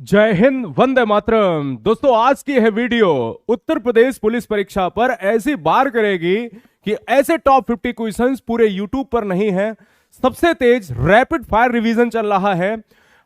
जय हिंद, वंदे मातरम। दोस्तों, आज की यह वीडियो उत्तर प्रदेश पुलिस परीक्षा पर ऐसी बार करेगी कि ऐसे टॉप 50 क्वेश्चंस पूरे यूट्यूब पर नहीं है। सबसे तेज रैपिड फायर रिवीजन चल रहा है।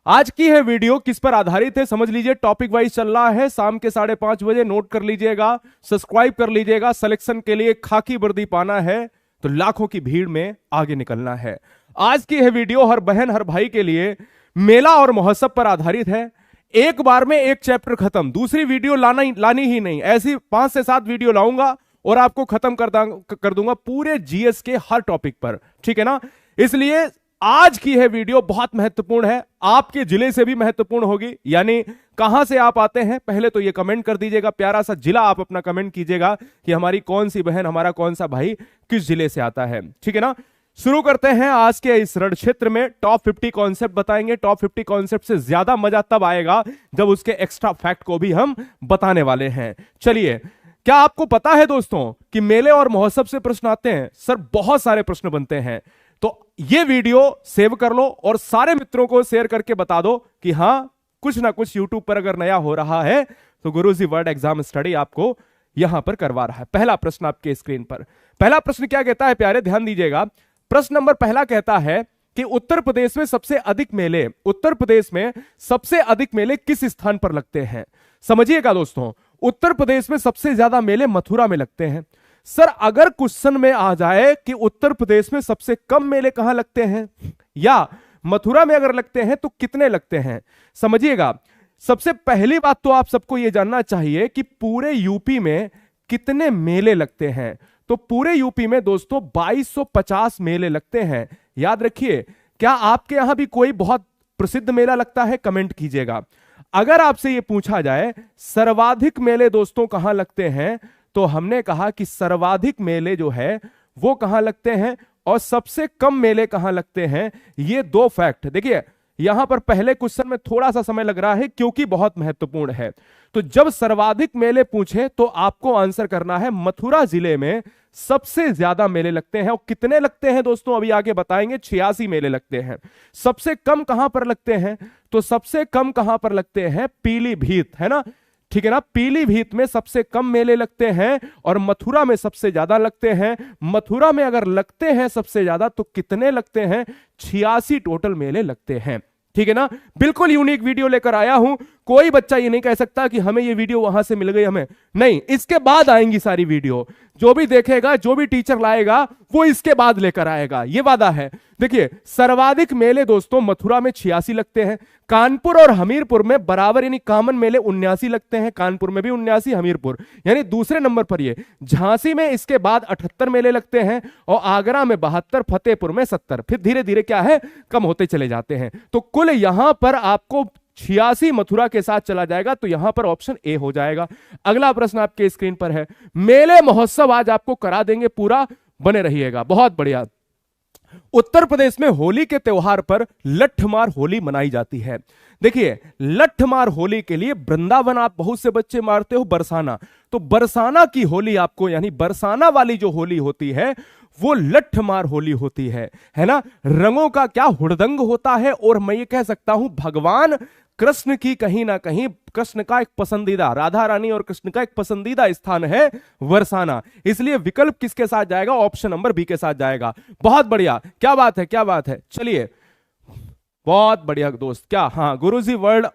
आज की यह वीडियो किस पर आधारित है समझ लीजिए। टॉपिक वाइज चल रहा है। शाम के 5:30 बजे नोट कर लीजिएगा, सब्सक्राइब कर लीजिएगा। सिलेक्शन के लिए खाकी वर्दी पाना है तो लाखों की भीड़ में आगे निकलना है। आज की यह वीडियो हर बहन हर भाई के लिए मेला और महोत्सव पर आधारित है। एक बार में एक चैप्टर खत्म, दूसरी वीडियो लानी ही नहीं। ऐसी 5 से 7 वीडियो लाऊंगा और आपको खत्म कर दूंगा पूरे जीएस के हर टॉपिक पर, ठीक है ना। इसलिए आज की यह वीडियो बहुत महत्वपूर्ण है, आपके जिले से भी महत्वपूर्ण होगी। यानी कहां से आप आते हैं पहले तो ये कमेंट कर दीजिएगा, प्यारा सा जिला आप अपना कमेंट कीजिएगा कि हमारी कौन सी बहन, हमारा कौन सा भाई किस जिले से आता है, ठीक है ना। शुरू करते हैं आज के इस रण क्षेत्र में। टॉप 50 कॉन्सेप्ट बताएंगे। टॉप 50 कॉन्सेप्ट से ज्यादा मजा तब आएगा जब उसके एक्स्ट्रा फैक्ट को भी हम बताने वाले हैं। चलिए, क्या आपको पता है दोस्तों कि मेले और महोत्सव से प्रश्न आते हैं? सर, बहुत सारे प्रश्न बनते हैं। तो ये वीडियो सेव कर लो और सारे मित्रों को शेयर करके बता दो कि हां, कुछ ना कुछ यूट्यूब पर अगर नया हो रहा है तो गुरुजी वर्ड एग्जाम स्टडी आपको यहां पर करवा रहा है। पहला प्रश्न आपके स्क्रीन पर। पहला प्रश्न क्या कहता है प्यारे, ध्यान दीजिएगा। प्रश्न नंबर पहला कहता है कि उत्तर प्रदेश में सबसे अधिक मेले किस स्थान पर लगते हैं? समझिएगा दोस्तों, उत्तर प्रदेश में सबसे ज्यादा मेले मथुरा में लगते हैं। सर, अगर क्वेश्चन में आ जाए कि उत्तर प्रदेश में सबसे कम मेले कहां लगते हैं या मथुरा में अगर लगते हैं तो कितने लगते हैं, समझिएगा। सबसे पहली बात तो आप सबको यह जानना चाहिए कि पूरे यूपी में कितने मेले लगते हैं। तो पूरे यूपी में दोस्तों 2250 मेले लगते हैं। याद रखिए, क्या आपके यहां भी कोई बहुत प्रसिद्ध मेला लगता है? कमेंट कीजिएगा। अगर आपसे यह पूछा जाए सर्वाधिक मेले दोस्तों कहां लगते हैं, तो हमने कहा कि सर्वाधिक मेले जो है वो कहां लगते हैं और सबसे कम मेले कहां लगते हैं। ये दो फैक्ट देखिए, यहां पर पहले क्वेश्चन में थोड़ा सा समय लग रहा है क्योंकि बहुत महत्वपूर्ण है। तो जब सर्वाधिक मेले पूछे तो आपको आंसर करना है मथुरा जिले में सबसे ज्यादा मेले लगते हैं। और कितने लगते हैं दोस्तों अभी आगे बताएंगे, 86 मेले लगते हैं। सबसे कम कहां पर लगते हैं? तो सबसे कम कहां पर लगते हैं? पीलीभीत, है ना, ठीक है ना। पीलीभीत में सबसे कम मेले लगते हैं और मथुरा में सबसे ज्यादा लगते हैं। मथुरा में अगर लगते हैं सबसे ज्यादा तो कितने लगते हैं? 86 टोटल मेले लगते हैं, ठीक है ना। बिल्कुल यूनिक वीडियो लेकर आया हूं। कोई बच्चा ये नहीं कह सकता कि हमें ये वीडियो वहां से मिल गई, हमें नहीं। इसके बाद आएंगी सारी वीडियो, जो भी देखेगा, जो भी टीचर लाएगा वो इसके बाद लेकर आएगा, ये वादा है। देखिए, सर्वाधिक मेले दोस्तों मथुरा में 86 लगते हैं। कानपुर और हमीरपुर में बराबर यानी कॉमन मेले 79 लगते हैं। कानपुर में भी 79, हमीरपुर यानी दूसरे नंबर पर ये। झांसी में इसके बाद 78 मेले लगते हैं और आगरा में 72, फतेहपुर में 70। फिर धीरे धीरे क्या है, कम होते चले जाते हैं। तो कुल यहां पर आपको 86 मथुरा के साथ चला जाएगा, तो यहां पर ऑप्शन ए हो जाएगा। अगला प्रश्न आपके स्क्रीन पर है। मेले महोत्सव आज आपको करा देंगे पूरा, बने रहिएगा। बहुत बढ़िया। उत्तर प्रदेश में होली के त्योहार पर लठमार होली मनाई जाती है। देखिए, लठमार होली के लिए वृंदावन आप बहुत से बच्चे मारते हो बरसाना, तो बरसाना की होली आपको, यानी बरसाना वाली जो होली होती है वो लठमार होली होती है ना। रंगों का क्या हुड़दंग होता है। और मैं ये कह सकता हूं भगवान कृष्ण की कहीं ना कहीं, कृष्ण का एक पसंदीदा, राधा रानी और कृष्ण का एक पसंदीदा स्थान है बरसाना। इसलिए विकल्प किसके साथ जाएगा? ऑप्शन नंबर बी के साथ जाएगा। बहुत बढ़िया, क्या बात है, क्या बात है। चलिए, बहुत बढ़िया दोस्त। क्या, हाँ, गुरुजी वर्ड,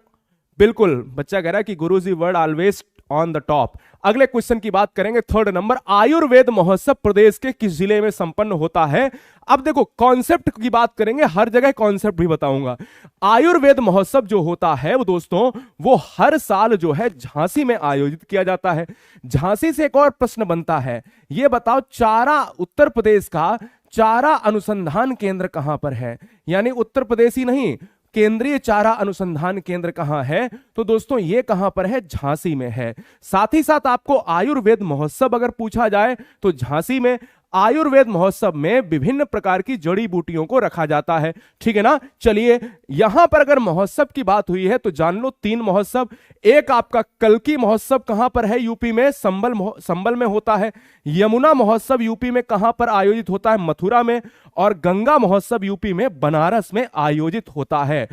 बिल्कुल बच्चा कह रहा है कि Guruji word always on the top. अगले क्वेश्चन की बात करेंगे, थर्ड नंबर। आयुर्वेद महोत्सव प्रदेश के किस जिले में संपन्न होता है? अब देखो, कॉन्सेप्ट की बात करेंगे, हर जगह कॉन्सेप्ट भी बताऊंगा। आयुर्वेद महोत्सव जो होता है वो दोस्तों, वो हर साल जो है झांसी में आयोजित किया जाता है। झांसी से एक और प्रश्न बनता है, ये बताओ चारा, उत्तर प्रदेश का चारा अनुसंधान केंद्र कहां पर है? यानी उत्तर प्रदेश ही नहीं, केंद्रीय चारा अनुसंधान केंद्र कहां है? तो दोस्तों ये कहां पर है? झांसी में है। साथ ही साथ आपको आयुर्वेद महोत्सव अगर पूछा जाए तो झांसी में। आयुर्वेद महोत्सव में विभिन्न प्रकार की जड़ी बूटियों को रखा जाता है, ठीक है ना। चलिए, यहां पर अगर महोत्सव की बात हुई है तो जान लो 3 महोत्सव। एक आपका कल्की महोत्सव कहां पर है? यूपी में संबल में होता है। यमुना महोत्सव यूपी में कहां पर आयोजित होता है? मथुरा में। और गंगा महोत्सव यूपी में बनारस में आयोजित होता है।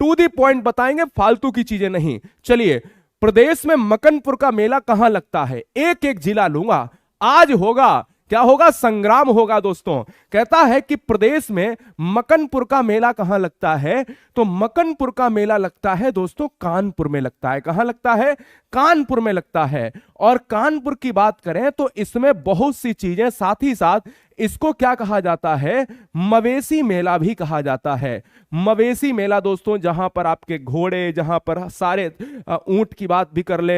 टू दी पॉइंट बताएंगे, फालतू की चीजें नहीं। चलिए, प्रदेश में मकनपुर का मेला कहां लगता है, एक एक जिला लूंगा। आज होगा क्या होगा, संग्राम होगा दोस्तों। कहता है कि प्रदेश में मकनपुर का मेला कहां लगता है, तो मकनपुर का मेला लगता है दोस्तों कानपुर में लगता है। कहां लगता है, कानपुर में लगता है। और कानपुर की बात करें तो इसमें बहुत सी चीजें, साथ ही साथ इसको क्या कहा जाता है, मवेशी मेला भी कहा जाता है। मवेशी मेला दोस्तों, जहां पर आपके घोड़े, जहां पर सारे ऊंट की बात भी कर ले,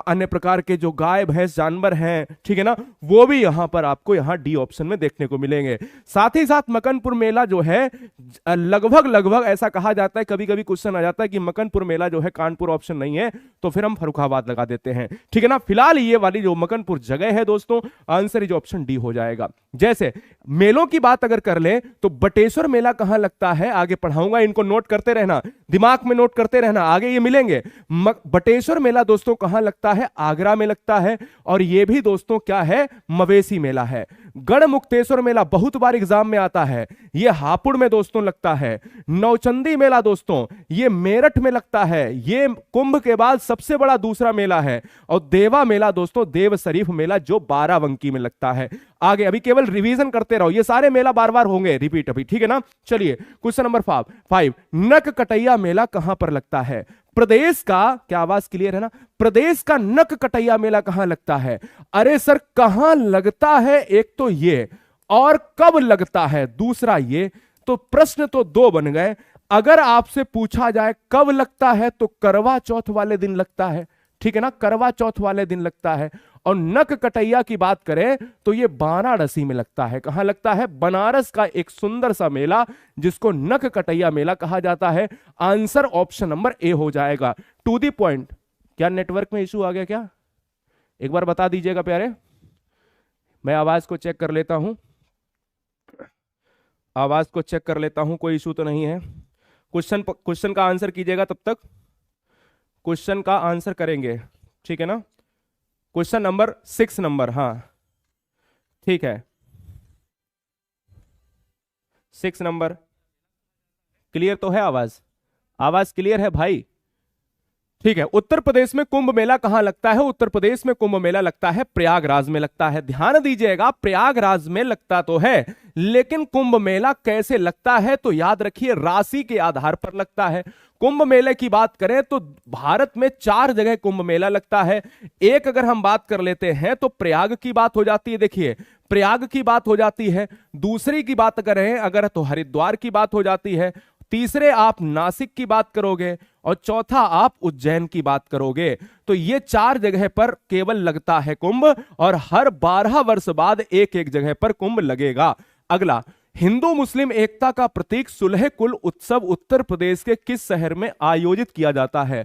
अन्य प्रकार के जो गाय भैंस जानवर हैं, ठीक है ना, वो भी यहां पर आपको यहां डी ऑप्शन में देखने को मिलेंगे। साथ ही साथ मकनपुर मेला जो है लगभग लगभग ऐसा कहा जाता है, कभी कभी क्वेश्चन आ जाता है कि मकनपुर मेला जो है कानपुर ऑप्शन नहीं है, तो फिर हम फर्रुखाबाद लगा देते हैं, ठीक है ना। फिलहाल ये वाली जो मकनपुर जगह है दोस्तों, आंसर इज ऑप्शन डी हो जाएगा। जैसे मेलों की बात अगर कर ले तो बटेश्वर मेला कहां लगता है, आगे पढ़ाऊंगा, इनको नोट करते रहना, दिमाग में नोट करते रहना, आगे ये मिलेंगे। बटेश्वर मेला दोस्तों कहां लगता है, आगरा में लगता है। और ये भी दोस्तों क्या है, मवेशी मेला है। गढ़मुक्तेश्वर मेला बहुत बार एग्जाम में आता है, ये हापुड़ में दोस्तों लगता है। नौचंदी मेला दोस्तों ये मेरठ में लगता है, ये कुंभ के बाद सबसे बड़ा दूसरा मेला है। और देवा मेला दोस्तों देव शरीफ मेला जो बाराबंकी में लगता है। आगे अभी केवल रिवीजन करते रहो, ये सारे मेला बार बार होंगे रिपीट अभी, ठीक है ना। चलिए क्वेश्चन नंबर 5, नक कटैया मेला कहां पर लगता है। प्रदेश का, क्या आवाज क्लियर है ना, प्रदेश का नक कटैया मेला कहां लगता है। अरे सर कहां लगता है, एक तो ये, और कब लगता है दूसरा ये, तो प्रश्न तो दो बन गए। अगर आपसे पूछा जाए कब लगता है तो करवा चौथ वाले दिन लगता है, ठीक है ना, करवा चौथ वाले दिन लगता है। और नक कटैया की बात करें तो ये वाराणसी में लगता है। कहां लगता है, बनारस का एक सुंदर सा मेला जिसको नक कटैया मेला कहा जाता है। आंसर ऑप्शन नंबर ए हो जाएगा। टू दी पॉइंट, क्या नेटवर्क में इशू आ गया क्या, एक बार बता दीजिएगा प्यारे। मैं आवाज को चेक कर लेता हूं, आवाज को चेक कर लेता हूं, कोई इशू तो नहीं है। क्वेश्चन का आंसर कीजिएगा, तब तक क्वेश्चन का आंसर करेंगे, ठीक है ना। क्वेश्चन नंबर 6 नंबर, हाँ ठीक है, 6 नंबर क्लियर तो है, आवाज आवाज क्लियर है भाई, ठीक है। उत्तर प्रदेश में कुंभ मेला कहां लगता है, उत्तर प्रदेश में कुंभ मेला लगता है प्रयागराज में लगता है। ध्यान दीजिएगा, प्रयागराज में लगता तो है, लेकिन कुंभ मेला कैसे लगता है, तो याद रखिए राशि के आधार पर लगता है। कुंभ मेले की बात करें तो भारत में 4 जगह कुंभ मेला लगता है। एक अगर हम बात कर लेते हैं तो प्रयाग की बात हो जाती है, देखिए प्रयाग की बात हो जाती है। दूसरी की बात करें अगर तो हरिद्वार की बात हो जाती है। तीसरे आप नासिक की बात करोगे और चौथा आप उज्जैन की बात करोगे। तो ये 4 जगह पर केवल लगता है कुंभ, और हर 12 वर्ष बाद एक एक जगह पर कुंभ लगेगा। अगला, हिंदू मुस्लिम एकता का प्रतीक सुलह कुल उत्सव उत्तर प्रदेश के किस शहर में आयोजित किया जाता है।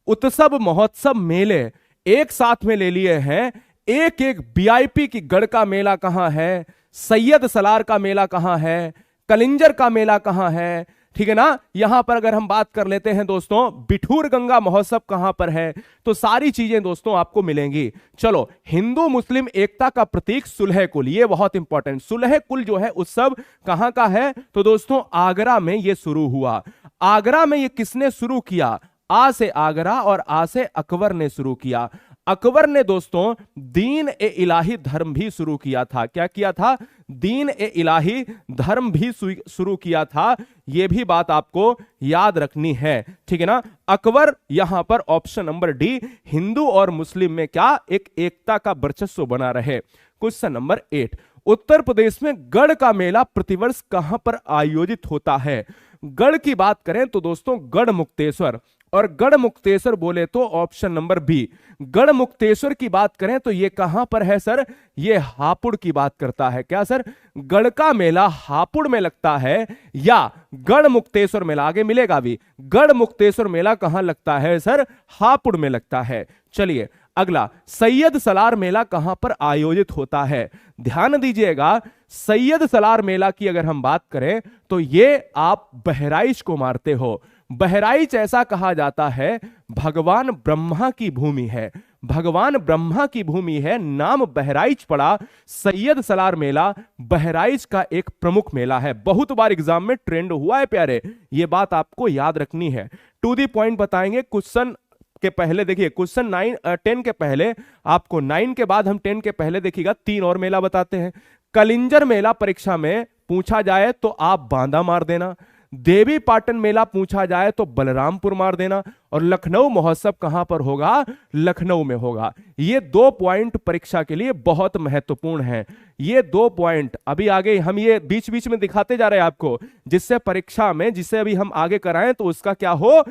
उत्सव महोत्सव मेले एक साथ में ले लिए हैं। एक एक वीआईपी की गढ़ का मेला कहां है, सैयद सलार का मेला कहां है, कलिंजर का मेला कहां है, ठीक है ना। यहां पर अगर हम बात कर लेते हैं दोस्तों बिठूर गंगा महोत्सव कहां पर है, तो सारी चीजें दोस्तों आपको मिलेंगी। चलो, हिंदू मुस्लिम एकता का प्रतीक सुलह कुल, ये बहुत इंपॉर्टेंट, सुलह कुल जो है उत्सव कहां का है, तो दोस्तों आगरा में ये शुरू हुआ। आगरा में ये किसने शुरू किया, आ से आगरा और आ से अकबर ने शुरू किया। अकबर ने दोस्तों दीन ए इलाही धर्म भी शुरू किया था। क्या किया था, दीन ए इलाही धर्म भी शुरू किया था। यह भी बात आपको याद रखनी है, ठीक है ना। अकबर, यहां पर ऑप्शन नंबर डी, हिंदू और मुस्लिम में क्या एक एकता का वर्चस्व बना रहे। क्वेश्चन नंबर 8, उत्तर प्रदेश में गढ़ का मेला प्रतिवर्ष कहां पर आयोजित होता है। गढ़ की बात करें तो दोस्तों गढ़ मुक्तेश्वर, और गढ़ मुक्तेश्वर बोले तो ऑप्शन नंबर बी। गढ़ मुक्तेश्वर की बात करें तो ये कहां पर है सर, ये हापुड़ की बात करता है। क्या सर, गढ़ का मेला हापुड़ में लगता है या गढ़ मुक्तेश्वर मेला, आगे मिलेगा भी, गढ़ मुक्तेश्वर मेला कहां लगता है सर, हापुड़ में लगता है। चलिए अगला, सैयद सलार मेला कहां पर आयोजित होता है। ध्यान दीजिएगा, सैयद सलार मेला की अगर हम बात करें तो ये आप बहराइच को मारते हो। बहराइच ऐसा कहा जाता है भगवान ब्रह्मा की भूमि है। भगवान ब्रह्मा की भूमि है, नाम बहराइच पड़ा। सैयद सलार मेला बहराइच का एक प्रमुख मेला है, बहुत बार एग्जाम में ट्रेंड हुआ है प्यारे, ये बात आपको याद रखनी है। टू दी पॉइंट बताएंगे क्वेश्चन के पहले। देखिए क्वेश्चन 10 के पहले आपको, 9 के बाद हम 10 के पहले देखिएगा 3 और मेला बताते हैं। कलिंजर मेला परीक्षा में पूछा जाए तो आप बांदा मार देना, देवी पाटन मेला पूछा जाए तो बलरामपुर मार देना, और लखनऊ महोत्सव कहां पर होगा, लखनऊ में होगा। ये 2 पॉइंट परीक्षा के लिए बहुत महत्वपूर्ण हैं। ये 2 पॉइंट अभी आगे हम ये बीच बीच में दिखाते जा रहे हैं आपको, जिससे परीक्षा में, जिससे अभी हम आगे कराएं तो उसका क्या हो,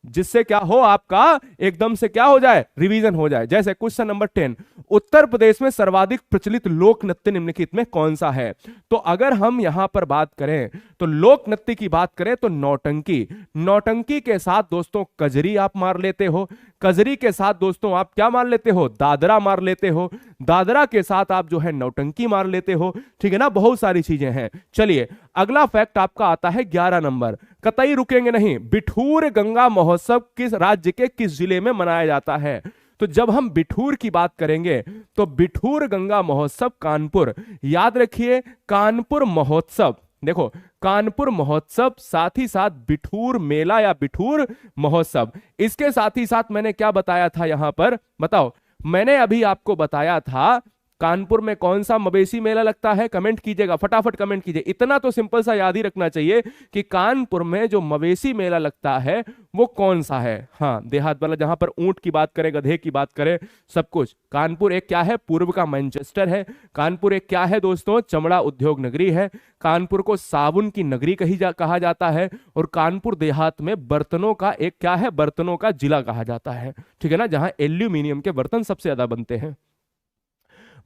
जिससे क्या हो, आपका एकदम से क्या हो जाए, रिवीजन हो जाए। जैसे क्वेश्चन नंबर 10, उत्तर प्रदेश में सर्वाधिक प्रचलित लोक नृत्य निम्नलिखित में कौन सा है। तो अगर हम यहां पर बात करें तो लोक नृत्य की बात करें तो नौटंकी, नौटंकी के साथ दोस्तों कजरी आप मार लेते हो, कजरी के साथ दोस्तों आप क्या मार लेते हो, दादरा मार लेते हो, दादरा के साथ आप जो है नौटंकी मार लेते हो, ठीक है ना, बहुत सारी चीजें हैं। चलिए अगला फैक्ट आपका आता है 11 नंबर, कतई रुकेंगे नहीं। बिठूर गंगा महोत्सव किस राज्य के किस जिले में मनाया जाता है। तो जब हम बिठूर की बात करेंगे तो बिठूर गंगा महोत्सव कानपुर, याद रखिए कानपुर महोत्सव, देखो कानपुर महोत्सव साथ ही साथ बिठूर मेला या बिठूर महोत्सव। इसके साथ ही साथ मैंने क्या बताया था यहां पर, बताओ, मैंने अभी आपको बताया था कानपुर में कौन सा मवेशी मेला लगता है, कमेंट कीजिएगा, फटाफट कमेंट कीजिए। इतना तो सिंपल सा याद ही रखना चाहिए कि कानपुर में जो मवेशी मेला लगता है वो कौन सा है। हाँ, देहात वाला, जहां पर ऊंट की बात करें, गधे की बात करें, सब कुछ। कानपुर एक क्या है, पूर्व का मैनचेस्टर है। कानपुर एक क्या है दोस्तों, चमड़ा उद्योग नगरी है। कानपुर को साबुन की नगरी कहा जाता है, और कानपुर देहात में बर्तनों का एक क्या है, बर्तनों का जिला कहा जाता है, ठीक है ना, जहां एल्यूमिनियम के बर्तन सबसे ज्यादा बनते हैं।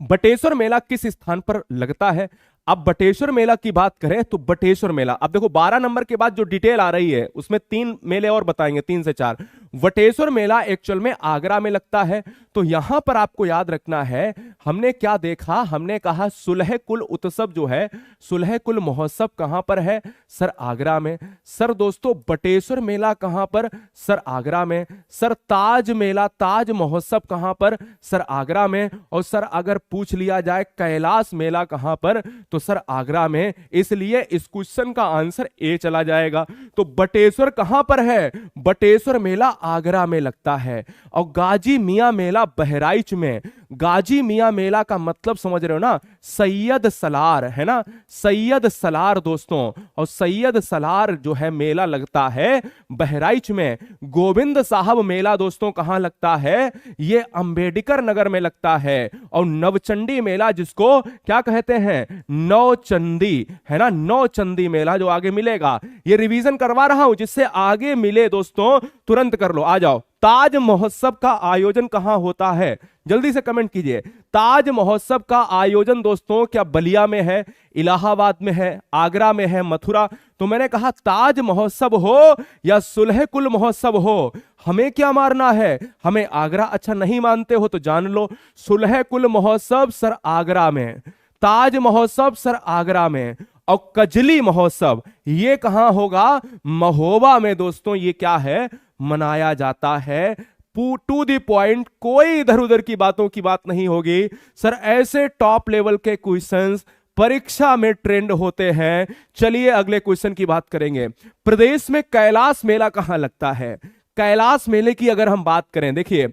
बटेश्वर मेला किस स्थान पर लगता है। अब बटेश्वर मेला की बात करें तो बटेश्वर मेला, अब देखो 12 नंबर के बाद जो डिटेल आ रही है उसमें 3 मेले और बताएंगे, 3 से 4। बटेश्वर मेला एक्चुअल में आगरा में लगता है। तो यहां पर आपको याद रखना है, हमने क्या देखा, हमने कहा सुलह कुल उत्सव जो है, सुलह कुल महोत्सव कहां पर है, सर आगरा में। सर दोस्तों बटेश्वर मेला कहां पर, सर आगरा में। सर ताज मेला, ताज महोत्सव कहां पर, सर आगरा में। और सर अगर पूछ लिया जाए कैलाश मेला कहां पर, तो सर आगरा में। इसलिए इस क्वेश्चन का आंसर ए चला जाएगा। तो बटेश्वर कहां पर है, बटेश्वर मेला आगरा में लगता है। और गाजी मियां मेला बहराइच में। गाजी मियां मेला का मतलब समझ रहे हो ना, सैयद सलार है ना, सैयद सलार दोस्तों। और सैयद सलार जो है मेला लगता है बहराइच में। गोविंद साहब मेला दोस्तों कहां लगता है, ये अंबेडकर नगर में लगता है। और नवचंडी मेला जिसको क्या कहते हैं, नौचंदी है ना, नौचंदी मेला जो आगे मिलेगा, ये रिवीजन करवा रहा हूं जिससे आगे मिले दोस्तों, तुरंत कर लो, आ जाओ। ताज महोत्सव का आयोजन कहां होता है, जल्दी से कमेंट कीजिए। ताज महोत्सव का आयोजन दोस्तों क्या बलिया में है, इलाहाबाद में है, आगरा में है, मथुरा। तो मैंने कहा ताज महोत्सव हो या सुलह कुल महोत्सव हो, हमें क्या मारना है, हमें आगरा। अच्छा नहीं मानते हो तो जान लो, सुलह कुल महोत्सव सर आगरा में, ताज महोत्सव सर आगरा में, और कजली महोत्सव ये कहां होगा, महोबा में दोस्तों। ये क्या है, मनाया जाता है। टू दी पॉइंट, कोई इधर उधर की बातों की बात नहीं होगी। सर ऐसे टॉप लेवल के क्वेश्चंस परीक्षा में ट्रेंड होते हैं। चलिए अगले क्वेश्चन की बात करेंगे। प्रदेश में कैलाश मेला कहां लगता है। कैलाश मेले की अगर हम बात करें, देखिए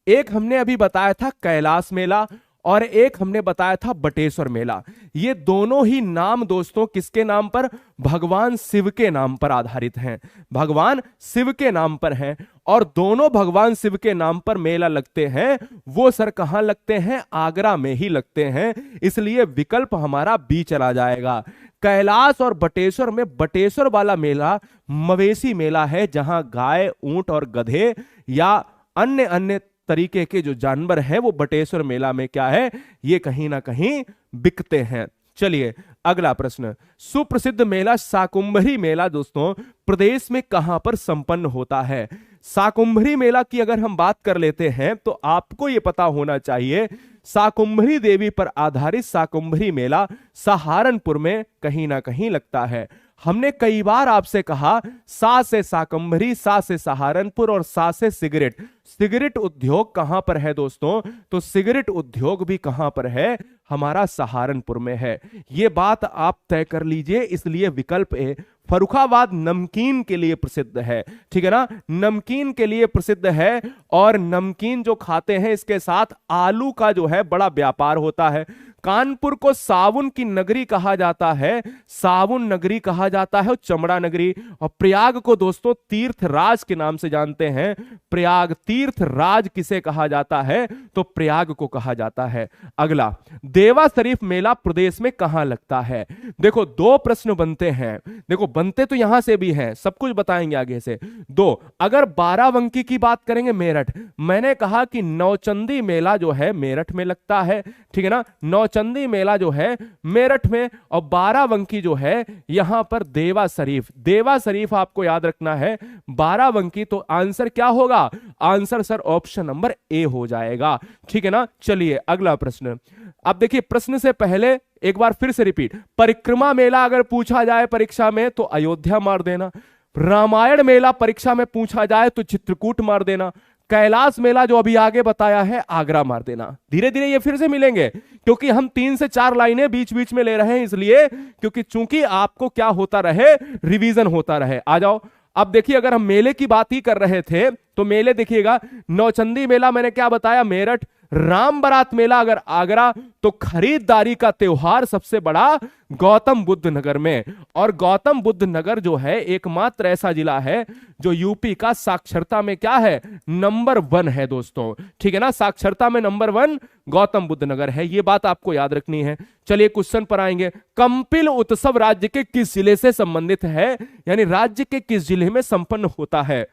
एक हमने अभी बताया था कैलाश मेला और एक हमने बताया था बटेश्वर मेला। ये दोनों ही नाम दोस्तों किसके नाम पर, भगवान शिव के नाम पर आधारित हैं, भगवान शिव के नाम पर हैं। और दोनों भगवान शिव के नाम पर मेला लगते हैं, वो सर कहां लगते हैं, आगरा में ही लगते हैं। इसलिए विकल्प हमारा बी चला जाएगा। कैलाश और बटेश्वर में बटेश्वर वाला मेला मवेशी मेला है, जहां गाय, ऊंट और गधे या अन्य अन्य तरीके के जो जानवर हैं वो बटेश्वर मेला में क्या है, ये कहीं ना कहीं बिकते हैं। चलिए अगला प्रश्न। सुप्रसिद्ध मेला शाकुंभरी मेला दोस्तों प्रदेश में कहां पर संपन्न होता है। शाकुंभरी मेला की अगर हम बात कर लेते हैं तो आपको यह पता होना चाहिए, शाकुंभरी देवी पर आधारित शाकुंभरी मेला सहारनपुर में कहीं ना कहीं लगता है। हमने कई बार आपसे कहा सा से शाकंभरी, सा से सहारनपुर और सा से सिगरेट। सिगरेट उद्योग कहां पर है दोस्तों? तो सिगरेट उद्योग भी कहां पर है? हमारा सहारनपुर में है। यह बात आप तय कर लीजिए। इसलिए विकल्प ए फर्रुखाबाद नमकीन के लिए प्रसिद्ध है, ठीक है ना, नमकीन के लिए प्रसिद्ध है। और नमकीन जो खाते हैं इसके साथ आलू का जो है बड़ा व्यापार होता है। कानपुर को साबुन की नगरी कहा जाता है, साबुन नगरी कहा जाता है और चमड़ा नगरी। और प्रयाग को दोस्तों तीर्थ राज के नाम से जानते हैं। प्रयाग तीर्थ राज किसे कहा जाता है? तो प्रयाग को कहा जाता है। अगला, देवा शरीफ मेला प्रदेश में कहां लगता है? देखो दो प्रश्न बनते हैं, देखो बनते तो यहां से भी हैं, सब कुछ बताएंगे आगे से। दो, अगर बाराबंकी की बात करेंगे मेरठ, मैंने कहा कि नौचंदी मेला जो है मेरठ में लगता है, ठीक है ना, नौचंदी मेला जो है मेरठ में, और बाराबंकी जो है यहां पर देवा शरीफ। देवा शरीफ आपको याद रखना है, बाराबंकी। तो आंसर क्या होगा? Answer sir option number A हो जाएगा, ठीक है ना। चलिए अगला प्रश्न। अब देखिए प्रश्न से पहले एक बार फिर से रिपीट, परिक्रमा मेला अगर पूछा जाए परीक्षा में तो अयोध्या मार देना, रामायण मेला परीक्षा में पूछा जाए तो चित्रकूट मार देना, कैलाश मेला जो अभी आगे बताया है आगरा मार देना। धीरे धीरे ये फिर से मिलेंगे क्योंकि हम 3 से 4 लाइनें बीच बीच में ले रहे हैं, इसलिए क्योंकि चूंकि आपको क्या होता रहे, रिवीजन होता रहे। आ जाओ। अब देखिए अगर हम मेले की बात ही कर रहे थे तो मेले देखिएगा, नौचंदी मेला मैंने क्या बताया मेरठ, राम बारात मेला अगर आगरा, तो खरीदारी का त्योहार सबसे बड़ा गौतम बुद्ध नगर में। और गौतम बुद्ध नगर जो है एकमात्र ऐसा जिला है जो यूपी का साक्षरता में क्या है, नंबर 1 है दोस्तों, ठीक है ना, साक्षरता में नंबर 1 गौतम बुद्ध नगर है। यह बात आपको याद रखनी है। चलिए क्वेश्चन पर आएंगे। कंपिल उत्सव राज्य के किस जिले से संबंधित है, यानी राज्य के किस जिले में संपन्न होता है?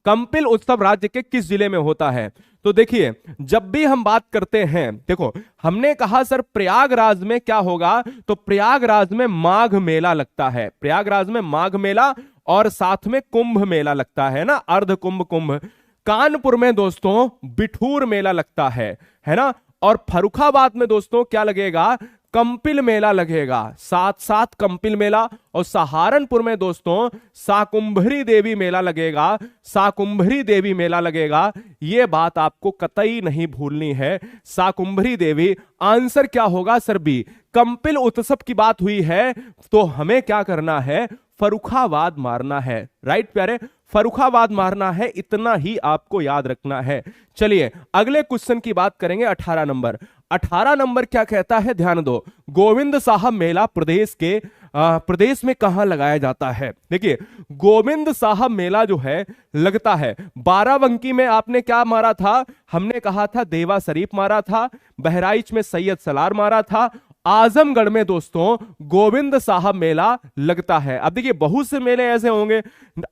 कंपिल उत्सव राज्य के किस जिले में होता है? तो देखिए जब भी हम बात करते हैं, देखो हमने कहा सर प्रयागराज में क्या होगा, तो प्रयागराज में माघ मेला लगता है, प्रयागराज में माघ मेला और साथ में कुंभ मेला लगता है ना, अर्ध कुंभ कुंभ। कानपुर में दोस्तों बिठूर मेला लगता है ना। और फर्रुखाबाद में दोस्तों क्या लगेगा, कंपिल मेला लगेगा, साथ साथ कंपिल मेला। और सहारनपुर में दोस्तों शाकुंभरी देवी मेला लगेगा, शाकुंभरी देवी मेला लगेगा। यह बात आपको कतई नहीं भूलनी है, शाकुंभरी देवी। आंसर क्या होगा सर बी, कंपिल उत्सव की बात हुई है तो हमें क्या करना है, फर्रुखाबाद मारना है। राइट प्यारे, फर्रुखाबाद मारना है, इतना ही आपको याद रखना है। चलिए अगले क्वेश्चन की बात करेंगे। 18 नंबर। 18 नंबर क्या कहता है, ध्यान दो। गोविंद साहब मेला प्रदेश में कहां लगाया जाता है? देखिए गोविंद साहब मेला जो है लगता है बाराबंकी में। आपने क्या मारा था, हमने कहा था देवा शरीफ मारा था, बहराइच में सैयद सलार मारा था, आजमगढ़ में दोस्तों गोविंद साहब मेला लगता है। अब देखिए बहुत से मेले ऐसे होंगे,